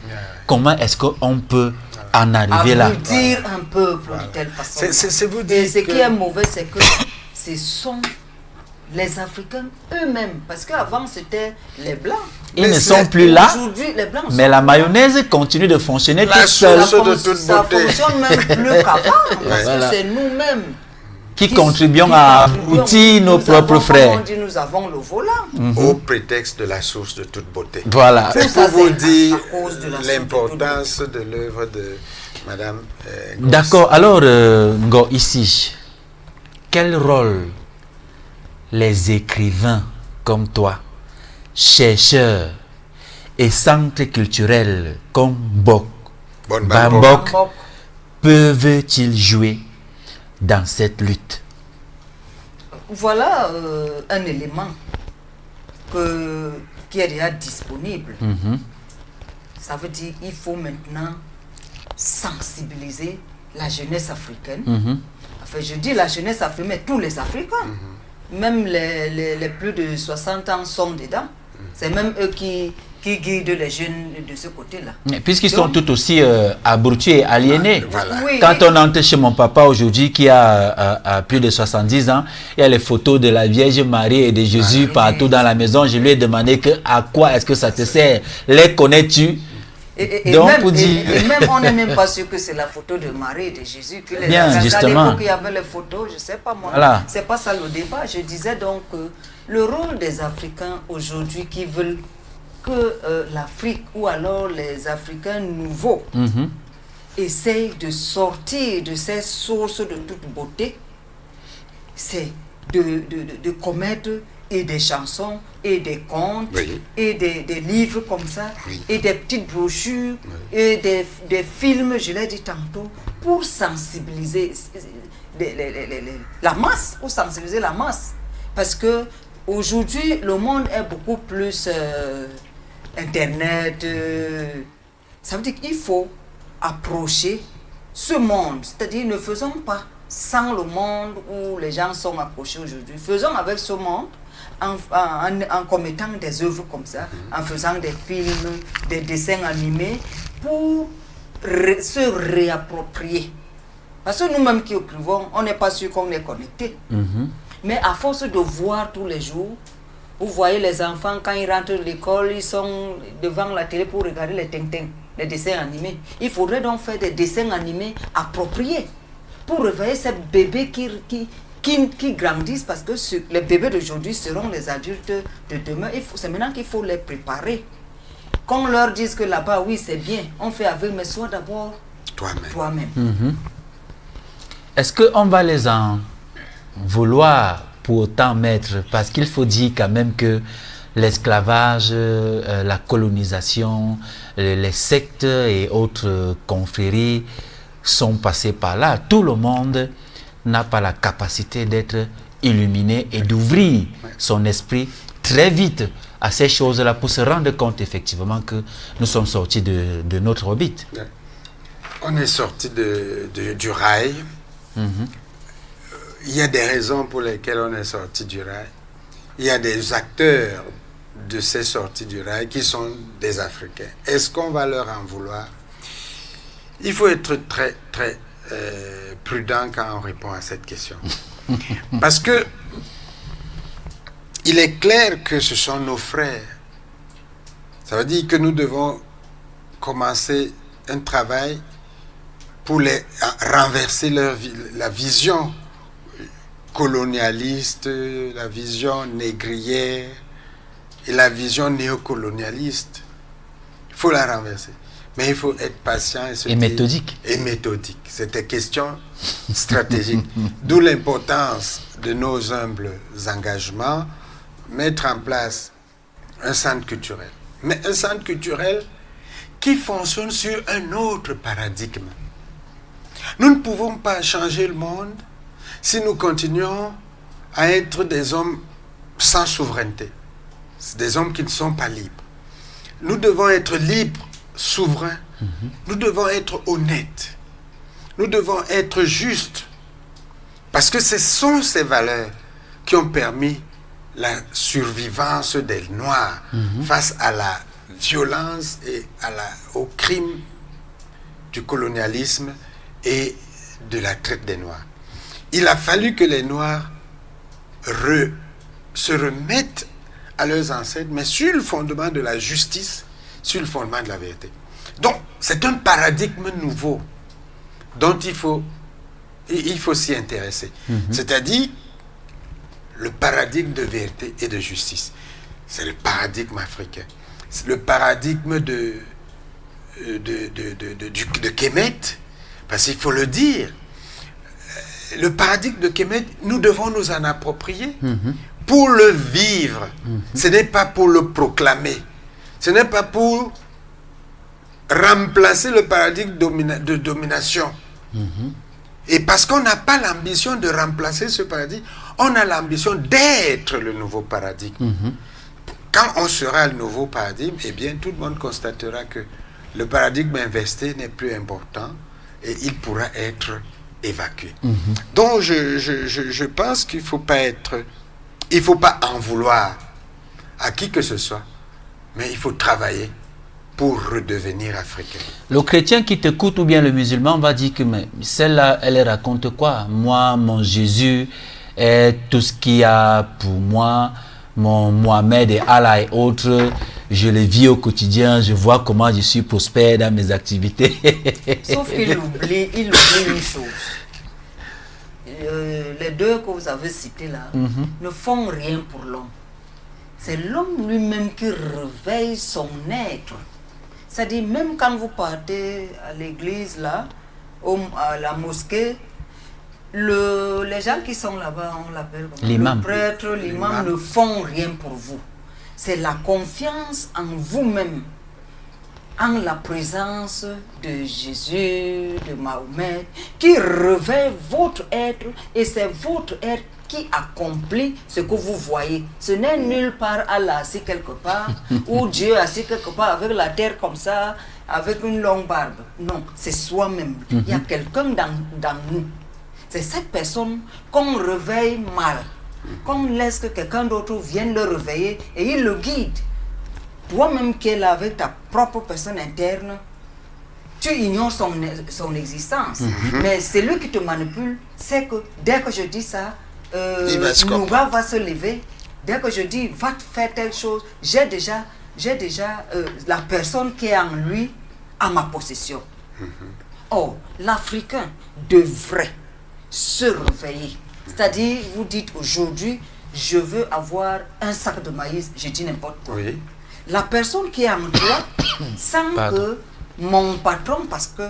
Comment est-ce qu'on peut en arriver là? Dire un peuple de telle façon. Et ce qui est mauvais, c'est que ce sont les Africains eux-mêmes. Parce qu'avant, c'était les Blancs. Ils ne sont plus là, les Blancs mais la mayonnaise continue de fonctionner toute seule. Ça fonctionne même plus qu'avant. Parce que c'est nous-mêmes qui contribuons à aboutir nos propres frères. Nous avons le volant. Au prétexte de la source de toute beauté. Voilà. C'est pour vous dire l'importance de l'œuvre de Madame D'accord. Alors, Ngo, ici, quel rôle les écrivains comme toi, chercheurs et centres culturels comme Bambok peuvent-ils jouer dans cette lutte? Voilà un élément qui est déjà disponible. Ça veut dire qu'il faut maintenant sensibiliser la jeunesse africaine. Enfin, je dis la jeunesse africaine, mais tous les Africains. Même les plus de 60 ans sont dedans. C'est même eux qui guident les jeunes de ce côté-là. Puisqu'ils sont tout aussi abrutis et aliénés. Oui, Quand on entre chez mon papa aujourd'hui qui a plus de 70 ans, il y a les photos de la Vierge Marie et de Jésus partout dans la maison. Je lui ai demandé à quoi est-ce que ça te sert? Les connais-tu? Et même on n'est même pas sûr que c'est la photo de Marie et de Jésus que les Bien, justement. À l'époque, il y avait les photos, je ne sais pas moi. Voilà. C'est pas ça le débat. Je disais donc que le rôle des Africains aujourd'hui qui veulent que l'Afrique ou alors les Africains nouveaux essayent de sortir de ces sources de toute beauté, c'est de commettre et des chansons, et des contes, Oui. et des livres comme ça, Oui. et des petites brochures, Oui. et des films, je l'ai dit tantôt, pour sensibiliser la masse, Parce que aujourd'hui, le monde est beaucoup plus Internet. Ça veut dire qu'il faut approcher ce monde. C'est-à-dire, ne faisons pas sans le monde où les gens sont approchés aujourd'hui. Faisons avec ce monde en commettant des œuvres comme ça, en faisant des films, des dessins animés, pour se réapproprier. Parce que nous-mêmes qui écrivons, on n'est pas sûr qu'on est connecté. Mais à force de voir tous les jours, vous voyez les enfants, quand ils rentrent de l'école, ils sont devant la télé pour regarder les Tintin, les dessins animés. Il faudrait donc faire des dessins animés appropriés pour réveiller ces bébés qui grandissent, parce que les bébés d'aujourd'hui seront les adultes de demain. C'est maintenant qu'il faut les préparer. Qu'on leur dise que là-bas, oui, c'est bien, on fait avec, mais sois d'abord toi-même. Est-ce qu'on va les en vouloir pour autant mettre, parce qu'il faut dire quand même que l'esclavage, la colonisation, les sectes et autres confréries sont passés par là. Tout le monde n'a pas la capacité d'être illuminé et d'ouvrir son esprit très vite à ces choses-là pour se rendre compte effectivement que nous sommes sortis de notre orbite. On est sorti du rail. Il y a des raisons pour lesquelles on est sorti du rail. Il y a des acteurs de ces sorties du rail qui sont des Africains. Est-ce qu'on va leur en vouloir? Il faut être très, très prudent quand on répond à cette question. Parce que il est clair que ce sont nos frères. Ça veut dire que nous devons commencer un travail pour les renverser la vision colonialiste, la vision négrière et la vision néocolonialiste. Il faut la renverser. Mais il faut être patient et méthodique. Et méthodique. C'est une question stratégique. D'où l'importance de nos humbles engagements, mettre en place un centre culturel. Mais un centre culturel qui fonctionne sur un autre paradigme. Nous ne pouvons pas changer le monde si nous continuons à être des hommes sans souveraineté. Des hommes qui ne sont pas libres. Nous devons être libres, souverains. Nous devons être honnêtes. Nous devons être justes. Parce que ce sont ces valeurs qui ont permis la survivance des Noirs face à la violence et au crime du colonialisme et de la traite des Noirs. Il a fallu que les Noirs se remettent à leurs ancêtres, mais sur le fondement de la justice, sur le fondement de la vérité. Donc, c'est un paradigme nouveau dont il faut s'y intéresser. C'est-à-dire le paradigme de vérité et de justice. C'est le paradigme africain. C'est le paradigme de Kemet, parce qu'il faut le dire. Le paradigme de Kemet, nous devons nous en approprier pour le vivre. Ce n'est pas pour le proclamer. Ce n'est pas pour remplacer le paradigme de domination. Et parce qu'on n'a pas l'ambition de remplacer ce paradigme, on a l'ambition d'être le nouveau paradigme. Quand on sera le nouveau paradigme, eh bien, tout le monde constatera que le paradigme investi n'est plus important et il pourra être évacué. Donc, je pense qu'il ne faut pas en vouloir à qui que ce soit, mais il faut travailler pour redevenir africain. Le chrétien qui t'écoute ou bien le musulman va dire que mais celle-là, elle raconte quoi? Moi, mon Jésus est tout ce qu'il y a pour moi, mon Mohamed et Allah et autres, je les vis au quotidien, je vois comment je suis prospère dans mes activités. Sauf qu'il oublie une chose. Les deux que vous avez cités là ne font rien pour l'homme. C'est l'homme lui-même qui réveille son être. C'est-à-dire, même quand vous partez à l'église là, à la mosquée, les gens qui sont là-bas, on l'appelle comment? L'imam. Le prêtre, l'imam ne font rien pour vous. C'est la confiance en vous-même, en la présence de Jésus, de Mahomet, qui réveille votre être, et c'est votre être qui accomplit ce que vous voyez. Ce n'est nulle part Allah assis quelque part, ou Dieu assis quelque part avec la terre comme ça, avec une longue barbe. Non, c'est soi-même. Il y a quelqu'un dans nous. C'est cette personne qu'on réveille mal, qu'on laisse que quelqu'un d'autre vienne le réveiller et il le guide. Toi-même qui es là avec ta propre personne interne, tu ignores son existence. Mais c'est lui qui te manipule. C'est que dès que je dis ça, Nouga va se lever. Dès que je dis va faire telle chose, j'ai déjà la personne qui est en lui à ma possession. Or, l'Africain devrait se réveiller. C'est-à-dire, vous dites aujourd'hui, je veux avoir un sac de maïs, je dis n'importe quoi. Oui. La personne qui est en toi sent que mon patron, parce que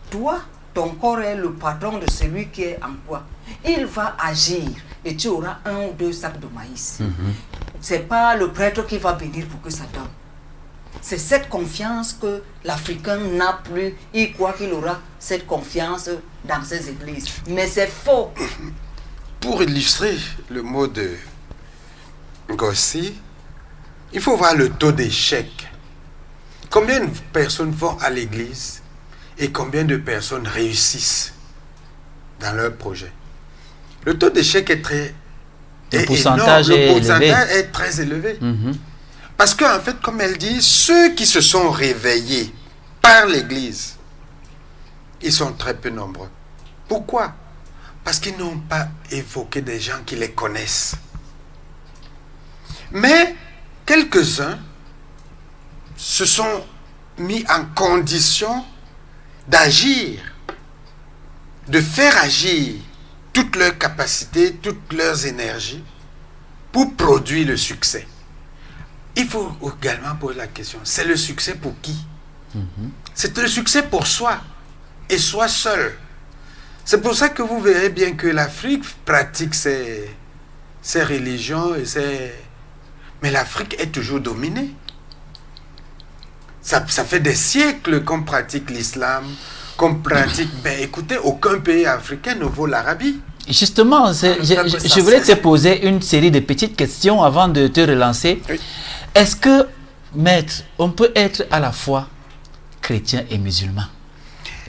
toi, ton corps est le patron de celui qui est en toi, il va agir et tu auras 1 ou 2 sacs de maïs. C'est pas le prêtre qui va bénir pour que ça donne. C'est cette confiance que l'Africain n'a plus. Il croit qu'il aura cette confiance dans ses églises. Mais c'est faux. Pour illustrer le mot de Gossi, il faut voir le taux d'échec. Combien de personnes vont à l'église et combien de personnes réussissent dans leur projet? Le taux d'échec est très Le pourcentage est très élevé. Parce qu'en fait, comme elle dit, ceux qui se sont réveillés par l'église, ils sont très peu nombreux. Pourquoi? Parce qu'ils n'ont pas évoqué des gens qui les connaissent. Mais quelques-uns se sont mis en condition d'agir, de faire agir toutes leurs capacités, toutes leurs énergies pour produire le succès. Il faut également poser la question, c'est le succès pour qui? C'est le succès pour soi et soi seul. C'est pour ça que vous verrez bien que l'Afrique pratique ses religions mais l'Afrique est toujours dominée. Ça fait des siècles qu'on pratique l'islam, qu'on pratique... Ben écoutez, aucun pays africain ne vaut l'Arabie. Justement, je voulais te poser une série de petites questions avant de te relancer. Oui. Est-ce que, maître, on peut être à la fois chrétien et musulman?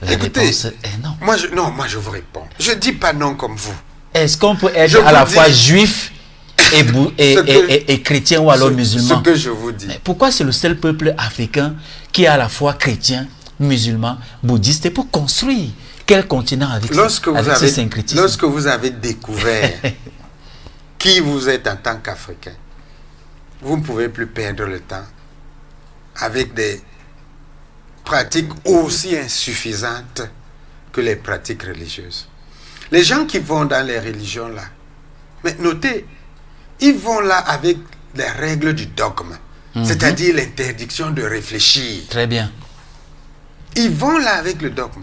La Écoutez, réponse est non. Moi je vous réponds. Je ne dis pas non comme vous. Est-ce qu'on peut être à la fois juif et chrétien ou alors musulman? Ce que je vous dis. Mais pourquoi c'est le seul peuple africain qui est à la fois chrétien, musulman, bouddhiste, et pour construire quel continent avec ce syncrétisme? Lorsque vous avez découvert qui vous êtes en tant qu'Africain, vous ne pouvez plus perdre le temps avec des pratiques aussi insuffisantes que les pratiques religieuses. Les gens qui vont dans les religions là, mais notez, ils vont là avec les règles du dogme, c'est-à-dire l'interdiction de réfléchir. Très bien. Ils vont là avec le dogme.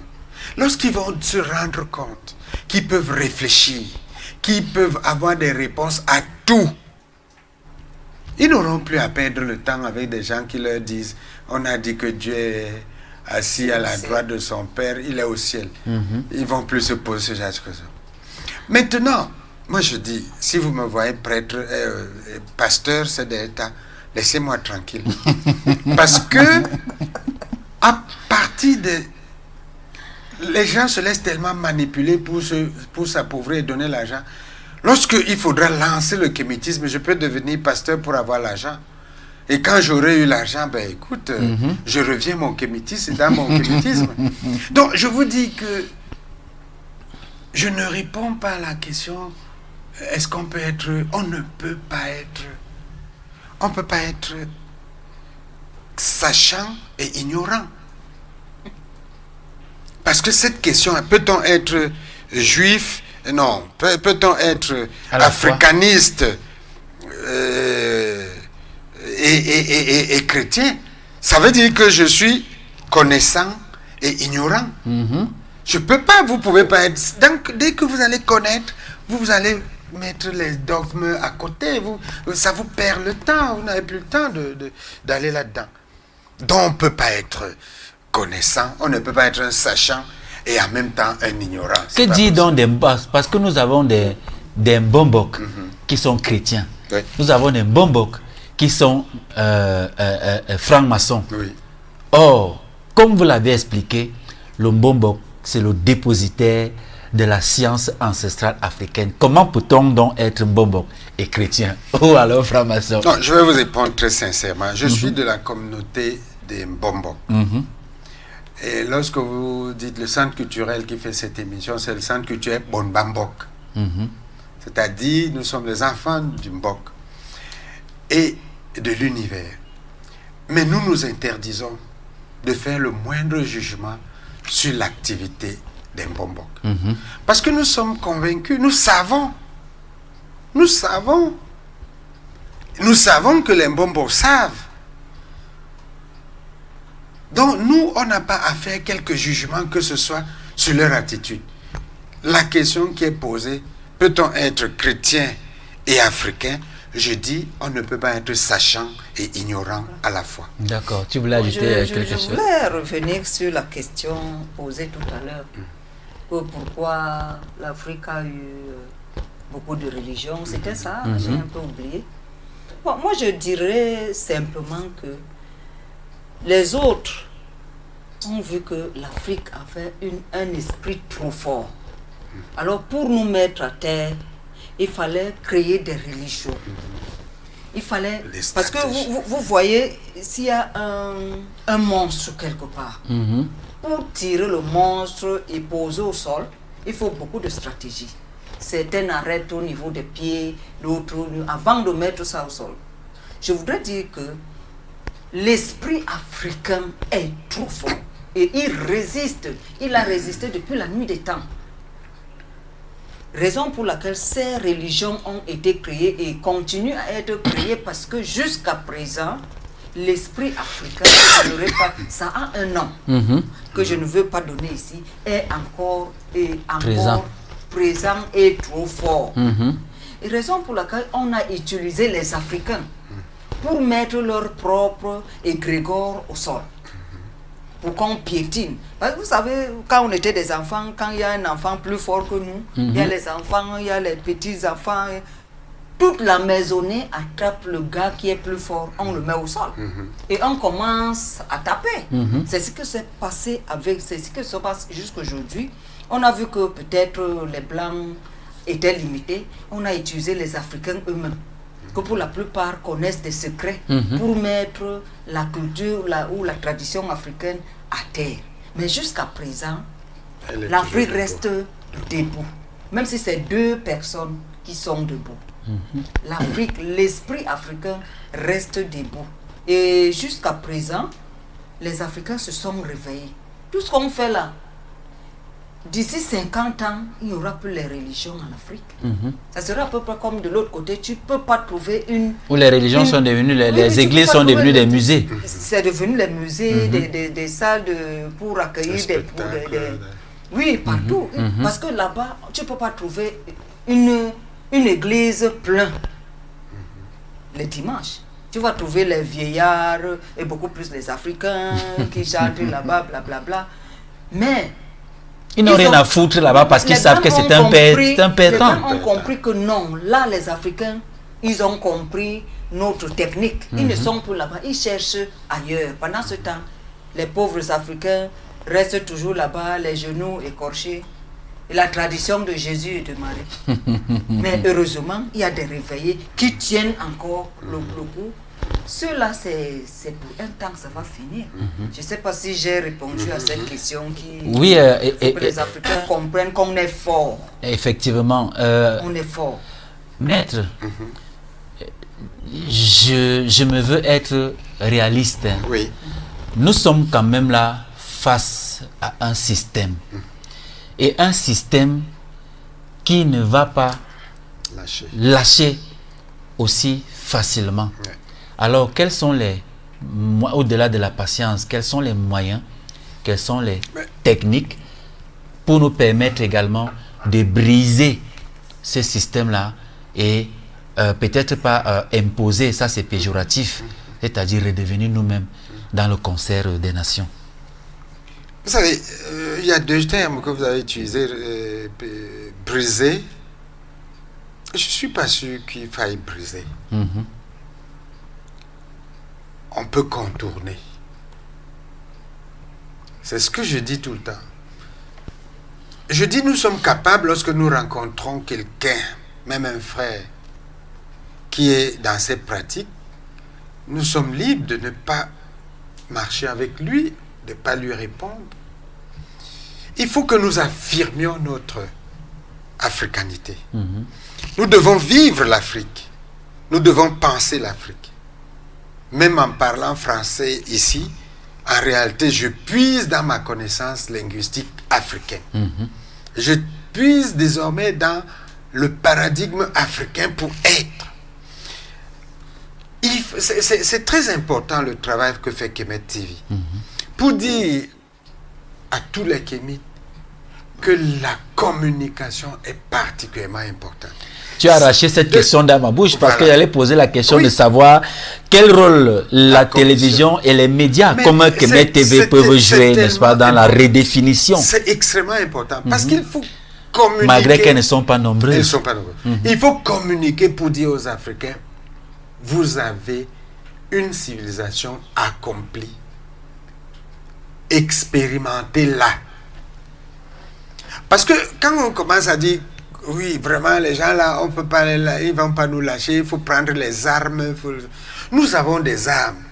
Lorsqu'ils vont se rendre compte qu'ils peuvent réfléchir, qu'ils peuvent avoir des réponses à tout, ils n'auront plus à perdre le temps avec des gens qui leur disent on a dit que Dieu est assis à la droite de son Père, il est au ciel. Ils vont plus se poser ce genre de questions. Maintenant, moi je dis, si vous me voyez prêtre, pasteur, c'est d'État, laissez-moi tranquille. Parce que à partir de... Les gens se laissent tellement manipuler pour s'appauvrir et donner l'argent. Lorsqu'il faudra lancer le kémétisme, je peux devenir pasteur pour avoir l'argent. Et quand j'aurai eu l'argent, ben écoute, je reviens mon kémétisme, dans mon kémétisme. Donc je vous dis que je ne réponds pas à la question, est-ce qu'on peut être... On ne peut pas être... On ne peut pas être sachant et ignorant. Parce que cette question, peut-on être juif? Non. Peut-on être africaniste et chrétien? Ça veut dire que je suis connaissant et ignorant. Je peux pas, vous pouvez pas être... Donc, dès que vous allez connaître, vous allez mettre les dogmes à côté. Ça vous perd le temps. Vous n'avez plus le temps d'aller là-dedans. Donc, on ne peut pas être connaissant, on ne peut pas être un sachant et en même temps un ignorant. Que dit donc des... Parce que nous avons des Mbombok qui sont chrétiens. Oui. Nous avons des Mbombok qui sont francs-maçons. Oui. Or, comme vous l'avez expliqué, le Mbombok, c'est le dépositaire de la science ancestrale africaine. Comment peut-on donc être Mbombok et chrétien ou alors franc-maçon? Non, je vais vous répondre très sincèrement. Je suis de la communauté des Mbombok. Et lorsque vous dites le centre culturel qui fait cette émission, c'est le centre culturel Bonbambok. C'est-à-dire, nous sommes les enfants du Mbok et de l'univers. Mais nous nous interdisons de faire le moindre jugement sur l'activité des Mbombok. Parce que nous sommes convaincus, nous savons que les Mbombok savent. Donc nous, on n'a pas à faire quelques jugements que ce soit sur leur attitude. La question qui est posée, peut-on être chrétien et africain? Je dis, on ne peut pas être sachant et ignorant à la fois. D'accord, tu voulais ajouter quelque chose? Je voulais revenir sur la question posée tout à l'heure. Pourquoi l'Afrique a eu beaucoup de religions, c'était ça, j'ai un peu oublié. Bon, moi je dirais simplement que les autres ont vu que l'Afrique avait un esprit trop fort. Alors pour nous mettre à terre, il fallait créer des religions. Il fallait... Parce que vous voyez, s'il y a un monstre quelque part, pour tirer le monstre et poser au sol, il faut beaucoup de stratégie. Certains arrêtent au niveau des pieds, d'autres avant de mettre ça au sol. Je voudrais dire que l'esprit africain est trop fort et il résiste. Il a résisté depuis la nuit des temps. Raison pour laquelle ces religions ont été créées et continuent à être créées parce que jusqu'à présent, l'esprit africain, ça a un nom que je ne veux pas donner ici, est encore présent et trop fort. Et raison pour laquelle on a utilisé les Africains pour mettre leur propre égrégore au sol, pour qu'on piétine. Parce que vous savez, quand on était des enfants, quand il y a un enfant plus fort que nous, il y a les enfants, il y a les petits-enfants, toute la maisonnée attrape le gars qui est plus fort, on le met au sol. Et on commence à taper. C'est ce que s'est passé c'est ce que se passe jusqu'aujourd'hui. On a vu que peut-être les Blancs étaient limités, on a utilisé les Africains eux-mêmes, que pour la plupart connaissent des secrets pour mettre la culture ou la tradition africaine à terre. Mais jusqu'à présent, l'Afrique reste debout. Même si c'est 2 personnes qui sont debout. L'Afrique, l'esprit africain reste debout. Et jusqu'à présent, les Africains se sont réveillés. Tout ce qu'on fait là, d'ici 50 ans, il n'y aura plus les religions en Afrique. Ça sera à peu près comme de l'autre côté. Tu ne peux pas trouver une... Où les religions sont devenues, les églises sont devenues des musées. C'est devenu les musées, des salles pour accueillir des... Oui, partout. Parce que là-bas, tu ne peux pas trouver une église pleine les dimanches. Tu vas trouver les vieillards et beaucoup plus les Africains qui chantent là-bas, blablabla. Mais... Ils n'ont rien à foutre là-bas parce qu'ils savent que c'est un père. Les Blancs ont compris que non, là les Africains, ils ont compris notre technique. Ils ne sont plus là-bas, ils cherchent ailleurs. Pendant ce temps, les pauvres Africains restent toujours là-bas, les genoux écorchés. Et la tradition de Jésus et de Marie. Mais heureusement, il y a des réveillés qui tiennent encore le coup. Cela, c'est pour un temps que ça va finir. Je ne sais pas si j'ai répondu à cette question qui... Oui, que les Africains comprennent qu'on est fort. Effectivement. On est fort. Maître, je me veux être réaliste. Oui. Nous sommes quand même là face à un système. Et un système qui ne va pas lâcher aussi facilement. Ouais. Alors, quels sont au-delà de la patience, quels sont les moyens, quelles sont les techniques pour nous permettre également de briser ce système-là et peut-être pas imposer, ça c'est péjoratif, c'est-à-dire redevenir nous-mêmes dans le concert des nations. Vous savez, il y a deux termes que vous avez utilisés, briser. Je ne suis pas sûr qu'il faille briser. On peut contourner. C'est ce que je dis tout le temps. Je dis nous sommes capables, lorsque nous rencontrons quelqu'un, même un frère, qui est dans ces pratiques, nous sommes libres de ne pas marcher avec lui, de ne pas lui répondre. Il faut que nous affirmions notre africanité. Nous devons vivre l'Afrique. Nous devons penser l'Afrique. Même en parlant français ici, en réalité, je puise dans ma connaissance linguistique africaine. Je puise désormais dans le paradigme africain pour être. C'est très important le travail que fait Kemet TV. Pour dire à tous les Kémites que la communication est particulièrement importante. Tu as arraché cette question dans ma bouche parce que Voilà. j'allais poser la question Oui. de savoir quel rôle la télévision et les médias, Mais comme Kemet TV peuvent jouer, n'est-ce pas, dans la redéfinition. C'est extrêmement important parce qu'il faut communiquer. Malgré qu'elles ne sont pas nombreuses. Elles ne sont pas nombreuses. Il faut communiquer pour dire aux Africains, vous avez une civilisation accomplie, expérimentez-la. Parce que quand on commence à dire, oui, vraiment, les gens là, on peut pas, ils ne vont pas nous lâcher, il faut prendre les armes. Nous avons des armes.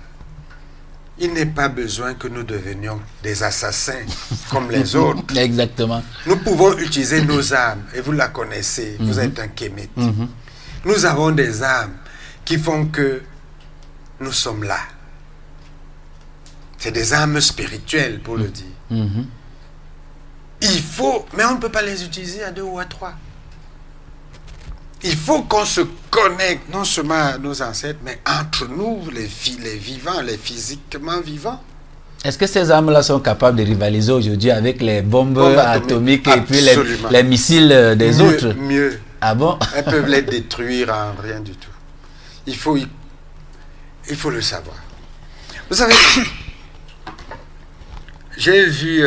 Il n'est pas besoin que nous devenions des assassins comme les autres. Exactement. Nous pouvons utiliser nos armes, et vous la connaissez, vous êtes un Kémite. Nous avons des armes qui font que nous sommes là. C'est des armes spirituelles, pour le dire. Il faut, mais on ne peut pas les utiliser à 2 ou à 3. Il faut qu'on se connecte, non seulement à nos ancêtres, mais entre nous, les vivants, les physiquement vivants. Est-ce que ces armes-là sont capables de rivaliser aujourd'hui avec les bombes atomiques et puis Absolument. les missiles des Mieux, autres? Mieux. Ah bon? Elles peuvent les détruire en rien du tout. Il faut le savoir. Vous savez, j'ai vu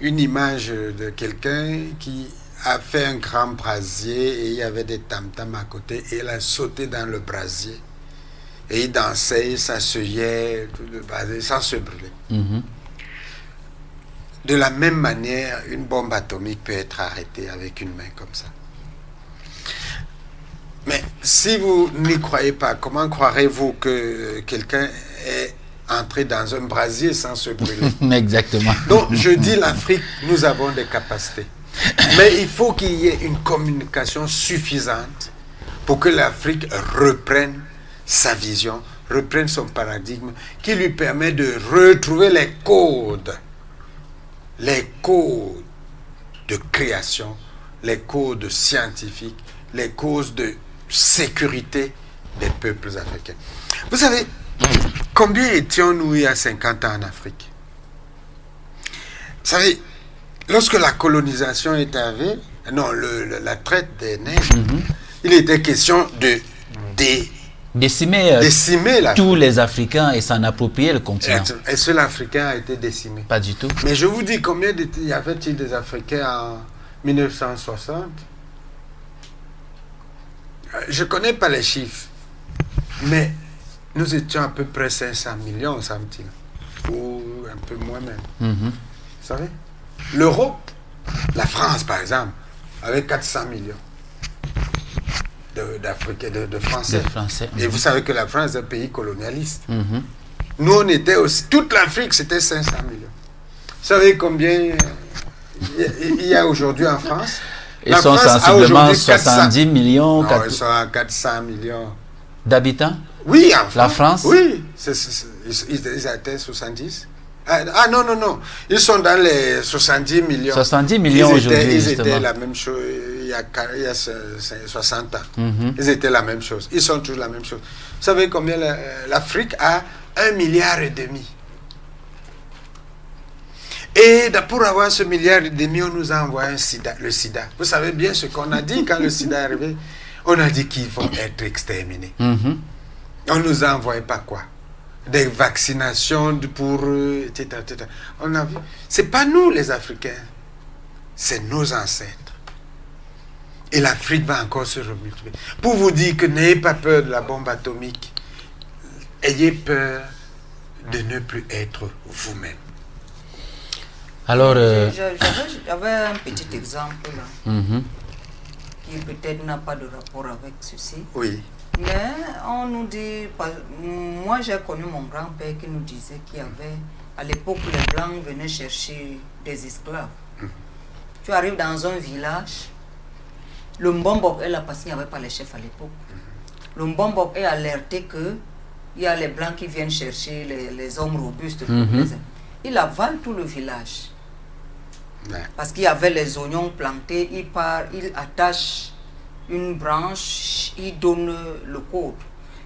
une image de quelqu'un qui a fait un grand brasier et il y avait des tam-tams à côté et il a sauté dans le brasier et il dansait, il s'asseyait tout le brasier sans se brûler. De la même manière, une bombe atomique peut être arrêtée avec une main comme ça. Mais si vous n'y croyez pas, comment croirez-vous que quelqu'un est entré dans un brasier sans se brûler? Exactement. Donc, je dis l'Afrique, nous avons des capacités. Mais il faut qu'il y ait une communication suffisante pour que l'Afrique reprenne sa vision, reprenne son paradigme, qui lui permet de retrouver les codes de création, les codes scientifiques, les codes de sécurité des peuples africains. Vous savez, combien étions-nous il y a 50 ans en Afrique? Vous savez, lorsque la colonisation est arrivée, non, la traite des nègres, il était question de Décimer décimer tous les Africains et s'en approprier le continent. Et seul Africain a été décimé. Pas du tout. Mais je vous dis, combien y avait-il des Africains en 1960? Je ne connais pas les chiffres, mais nous étions à peu près 500 millions, semble-t-il, ou un peu moins même. Vous savez, l'Europe, la France par exemple, avait 400 millions d'Africains, de Français. Des Français. Et vous savez que la France est un pays colonialiste. Nous, on était aussi, toute l'Afrique, c'était 500 millions. Vous savez combien il y a aujourd'hui en France? Ils sont sensiblement 70 millions. Non, ils sont à 400 millions. D'habitants? Oui, en France. La France? Oui, ils étaient 70. Ah non, ils sont dans les 70 millions. 70 millions aujourd'hui, Ils justement. étaient la même chose il y a 60 ans. Ils étaient la même chose. Ils sont toujours la même chose. Vous savez combien l'Afrique a 1,5 milliard. Et pour avoir ce milliard et demi, on nous a envoyé le sida. Vous savez bien ce qu'on a dit quand le sida est arrivé. On a dit qu'ils vont être exterminés. On nous a envoyé pas quoi? Des vaccinations pour... etc., etc. On a vu. C'est pas nous les Africains. C'est nos ancêtres. Et l'Afrique va encore se remultiplier. Pour vous dire que n'ayez pas peur de la bombe atomique. Ayez peur de ne plus être vous-même. Alors... J'avais un petit exemple là, qui peut-être n'a pas de rapport avec ceci. Oui. Mais on nous dit, moi j'ai connu mon grand-père qui nous disait qu'il y avait, à l'époque où les Blancs venaient chercher des esclaves. Tu arrives dans un village, le Mbombok est là parce qu'il n'y avait pas les chefs à l'époque. Le Mbombok est alerté que il y a les Blancs qui viennent chercher les hommes robustes. Il avale tout le village. Parce qu'il y avait les oignons plantés, il attache une branche, il donne le code.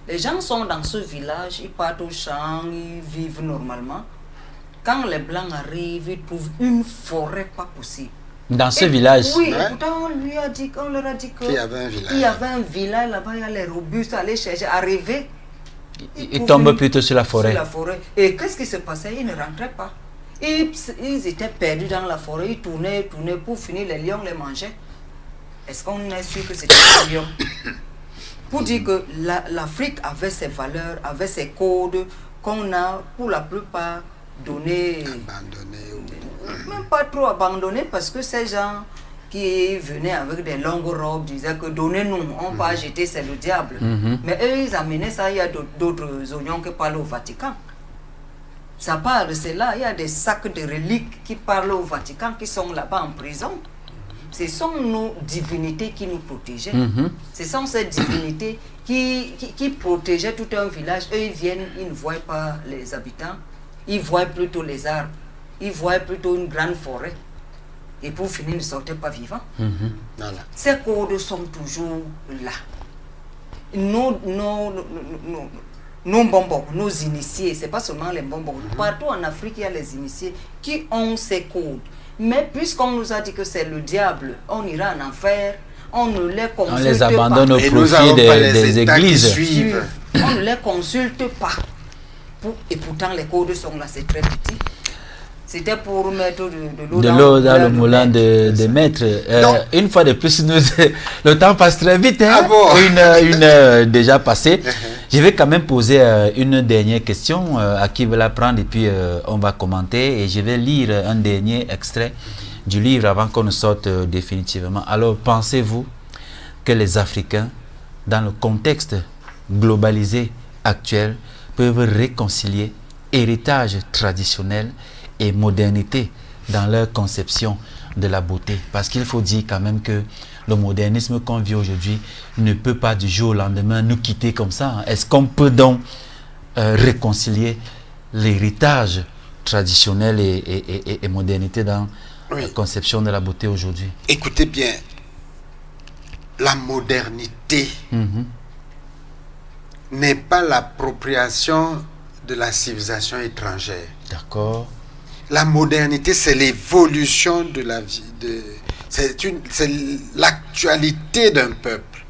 Les gens sont dans ce village, ils partent au champ, ils vivent normalement. Quand les Blancs arrivent, ils trouvent une forêt pas possible. Dans ce village? Oui, et pourtant on leur a dit qu'il y avait un village. Il y avait un village là-bas, il y a les robustes, aller chercher, arriver. Ils tombent plutôt sur la forêt. Et qu'est-ce qui se passait? Ils ne rentraient pas. Ils étaient perdus dans la forêt, ils tournaient pour finir, les lions les mangeaient. Est-ce qu'on est sûr que c'était des lions? Pour dire que l'Afrique avait ses valeurs, avait ses codes qu'on a pour la plupart donnés. Abandonnés. Même pas trop abandonnés parce que ces gens qui venaient avec des longues robes disaient que donnez-nous, on va jeter, c'est le diable. Mais eux, ils amenaient ça, il y a d'autres oignons qui parlent au Vatican. Ça part de cela, il y a des sacs de reliques qui parlent au Vatican, qui sont là-bas en prison. Ce sont nos divinités qui nous protégeaient. Ce sont ces divinités qui protégeaient tout un village. Eux, ils viennent, ils ne voient pas les habitants, ils voient plutôt les arbres, ils voient plutôt une grande forêt. Et pour finir, ils ne sortaient pas vivants. Voilà. Ces codes sont toujours là. Nos bonbons, nos initiés, ce n'est pas seulement les bonbons. Partout en Afrique, il y a les initiés qui ont ces codes. Mais puisqu'on nous a dit que c'est le diable, on ira en enfer, on ne les consulte pas. On les abandonne au profit des églises. On ne les consulte pas. Et pourtant, les codes sont là, c'est très petit. C'était pour mettre de l'eau dans le moulin de maître. Une fois de plus, le temps passe très vite. Hein? Une heure déjà passée. Je vais quand même poser une dernière question à qui veut la prendre et puis on va commenter. Et je vais lire un dernier extrait du livre avant qu'on ne sorte définitivement. Alors, pensez-vous que les Africains, dans le contexte globalisé actuel, peuvent réconcilier héritage traditionnel et modernité dans leur conception de la beauté? Parce qu'il faut dire quand même que le modernisme qu'on vit aujourd'hui ne peut pas du jour au lendemain nous quitter comme ça. Est-ce qu'on peut donc réconcilier l'héritage traditionnel et modernité dans la conception de la beauté aujourd'hui? Écoutez bien, la modernité n'est pas l'appropriation de la civilisation étrangère. D'accord. La modernité, c'est l'évolution de la vie. C'est l'actualité d'un peuple.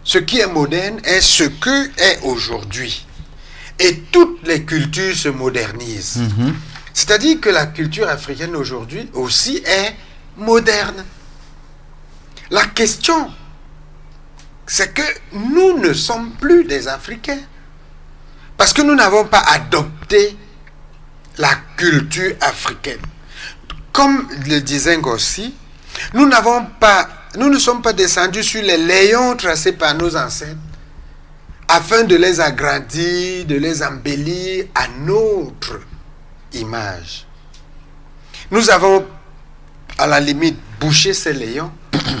Ce qui est moderne est ce que est aujourd'hui. Et toutes les cultures se modernisent. C'est-à-dire que la culture africaine aujourd'hui aussi est moderne. La question, c'est que nous ne sommes plus des Africains. Parce que nous n'avons pas adopté la culture africaine. Comme le disait Ngossi, nous ne sommes pas descendus sur les layons tracés par nos ancêtres afin de les agrandir, de les embellir à notre image. Nous avons, à la limite, bouché ces layons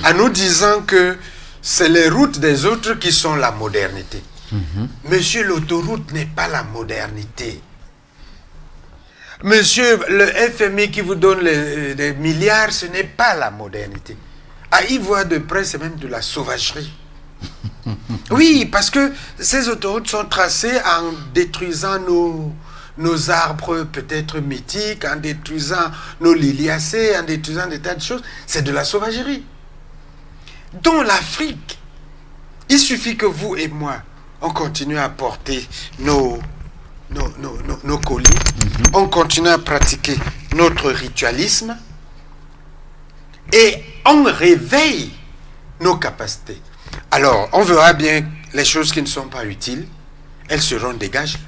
en nous disant que c'est les routes des autres qui sont la modernité. Monsieur, l'autoroute n'est pas la modernité. Monsieur, le FMI qui vous donne des milliards, ce n'est pas la modernité. À y voir de près, c'est même de la sauvagerie. Oui, parce que ces autoroutes sont tracées en détruisant nos arbres peut-être mythiques, en détruisant nos liliacées, en détruisant des tas de choses. C'est de la sauvagerie. Dans l'Afrique, il suffit que vous et moi, on continue à porter nos colis, on continue à pratiquer notre ritualisme et on réveille nos capacités. Alors, on verra bien les choses qui ne sont pas utiles, elles seront dégagées.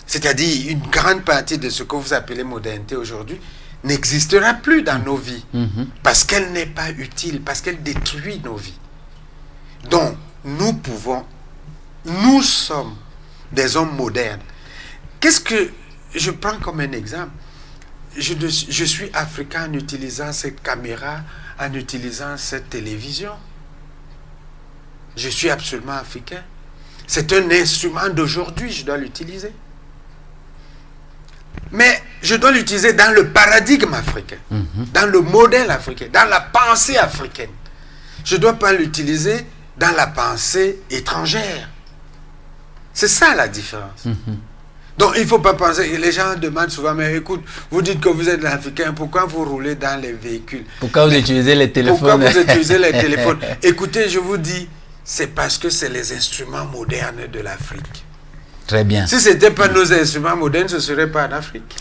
C'est-à-dire, une grande partie de ce que vous appelez modernité aujourd'hui n'existera plus dans nos vies parce qu'elle n'est pas utile, parce qu'elle détruit nos vies. Donc, nous sommes des hommes modernes. Qu'est-ce que je prends comme un exemple? Je suis africain en utilisant cette caméra, en utilisant cette télévision. Je suis absolument africain. C'est un instrument d'aujourd'hui, je dois l'utiliser. Mais je dois l'utiliser dans le paradigme africain, dans le modèle africain, dans la pensée africaine. Je ne dois pas l'utiliser dans la pensée étrangère. C'est ça la différence. Donc il ne faut pas penser, les gens demandent souvent, mais écoute, vous dites que vous êtes africain, pourquoi vous roulez dans les véhicules? Pourquoi vous utilisez les téléphones? Pourquoi vous utilisez les téléphones? Écoutez, je vous dis, c'est parce que c'est les instruments modernes de l'Afrique. Très bien. Si ce n'était pas nos instruments modernes, ce ne serait pas en Afrique.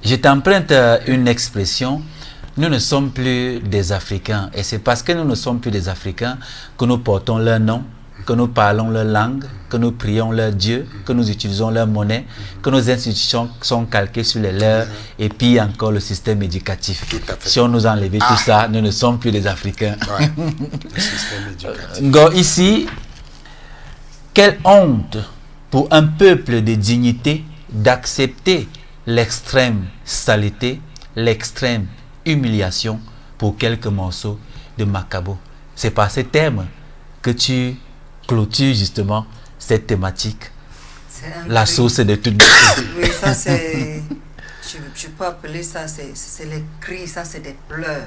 Je t'emprunte une expression. Nous ne sommes plus des Africains. Et c'est parce que nous ne sommes plus des Africains que nous portons leur nom, que nous parlons leur langue, que nous prions leur Dieu, que nous utilisons leur monnaie, que nos institutions sont calquées sur les leurs, et puis encore le système éducatif. Si on nous enlevait tout ça, nous ne sommes plus des Africains. Ouais. Le système éducatif. Donc ici, quelle honte pour un peuple de dignité d'accepter l'extrême saleté, l'extrême humiliation pour quelques morceaux de macabo. C'est par ces termes que tu clôtures justement cette thématique, la source de toute beauté. Oui, ça c'est, je peux appeler ça, c'est les cris, ça c'est des pleurs.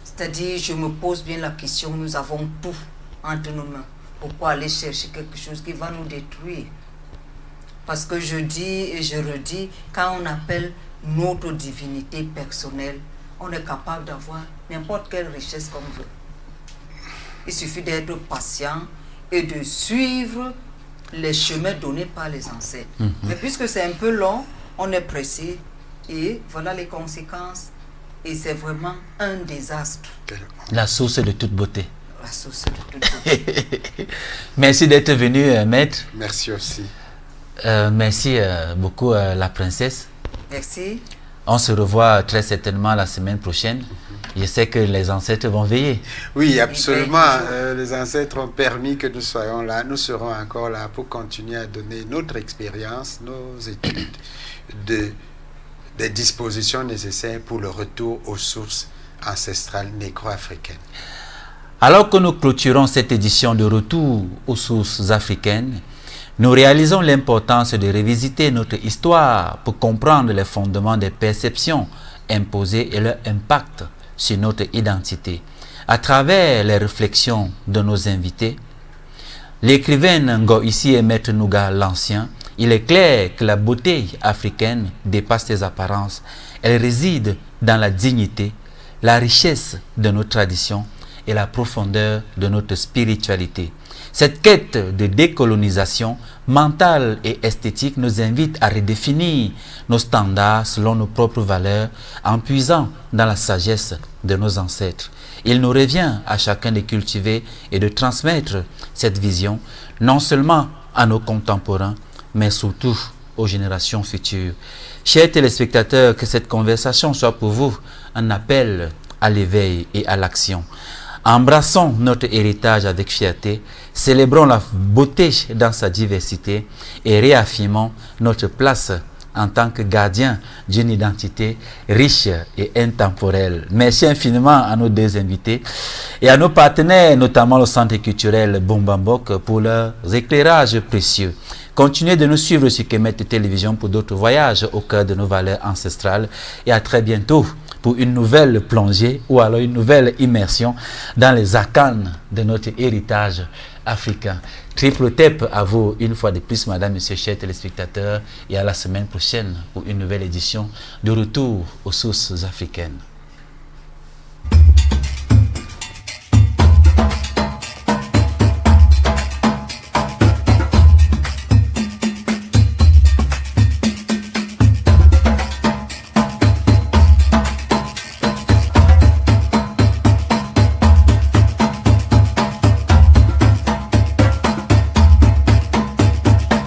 C'est-à-dire, je me pose bien la question, nous avons tout entre nos mains. Pourquoi aller chercher quelque chose qui va nous détruire? Parce que je dis et je redis, quand on appelle notre divinité personnelle, on est capable d'avoir n'importe quelle richesse qu'on veut. Il suffit d'être patient et de suivre les chemins donnés par les ancêtres. Mais puisque c'est un peu long, on est pressé et voilà les conséquences. Et c'est vraiment un désastre. La source de toute beauté. La source de toute beauté. Merci d'être venu, maître. Merci aussi. Merci beaucoup, la princesse. Merci. On se revoit très certainement la semaine prochaine. Je sais que les ancêtres vont veiller. Oui, absolument. Les ancêtres ont permis que nous soyons là. Nous serons encore là pour continuer à donner notre expérience, nos études, des dispositions nécessaires pour le retour aux sources ancestrales négro-africaines. Alors que nous clôturons cette édition de Retour aux sources africaines, nous réalisons l'importance de revisiter notre histoire pour comprendre les fondements des perceptions imposées et leur impact sur notre identité. À travers les réflexions de nos invités, l'écrivain Ngoïsi et Maître Nouga l'Ancien, il est clair que la beauté africaine dépasse ses apparences. Elle réside dans la dignité, la richesse de nos traditions et la profondeur de notre spiritualité. Cette quête de décolonisation mentale et esthétique nous invite à redéfinir nos standards selon nos propres valeurs en puisant dans la sagesse de nos ancêtres. Il nous revient à chacun de cultiver et de transmettre cette vision non seulement à nos contemporains, mais surtout aux générations futures. Chers téléspectateurs, que cette conversation soit pour vous un appel à l'éveil et à l'action. Embrassons notre héritage avec fierté, célébrons la beauté dans sa diversité et réaffirmons notre place en tant que gardien d'une identité riche et intemporelle. Merci infiniment à nos deux invités et à nos partenaires, notamment le Centre culturel Bombambok, pour leurs éclairages précieux. Continuez de nous suivre sur Kemet Télévision pour d'autres voyages au cœur de nos valeurs ancestrales. Et à très bientôt pour une nouvelle plongée ou alors une nouvelle immersion dans les arcanes de notre héritage africain. Triple tap à vous une fois de plus, madame, monsieur, chers téléspectateurs, et à la semaine prochaine pour une nouvelle édition de Retour aux sources africaines.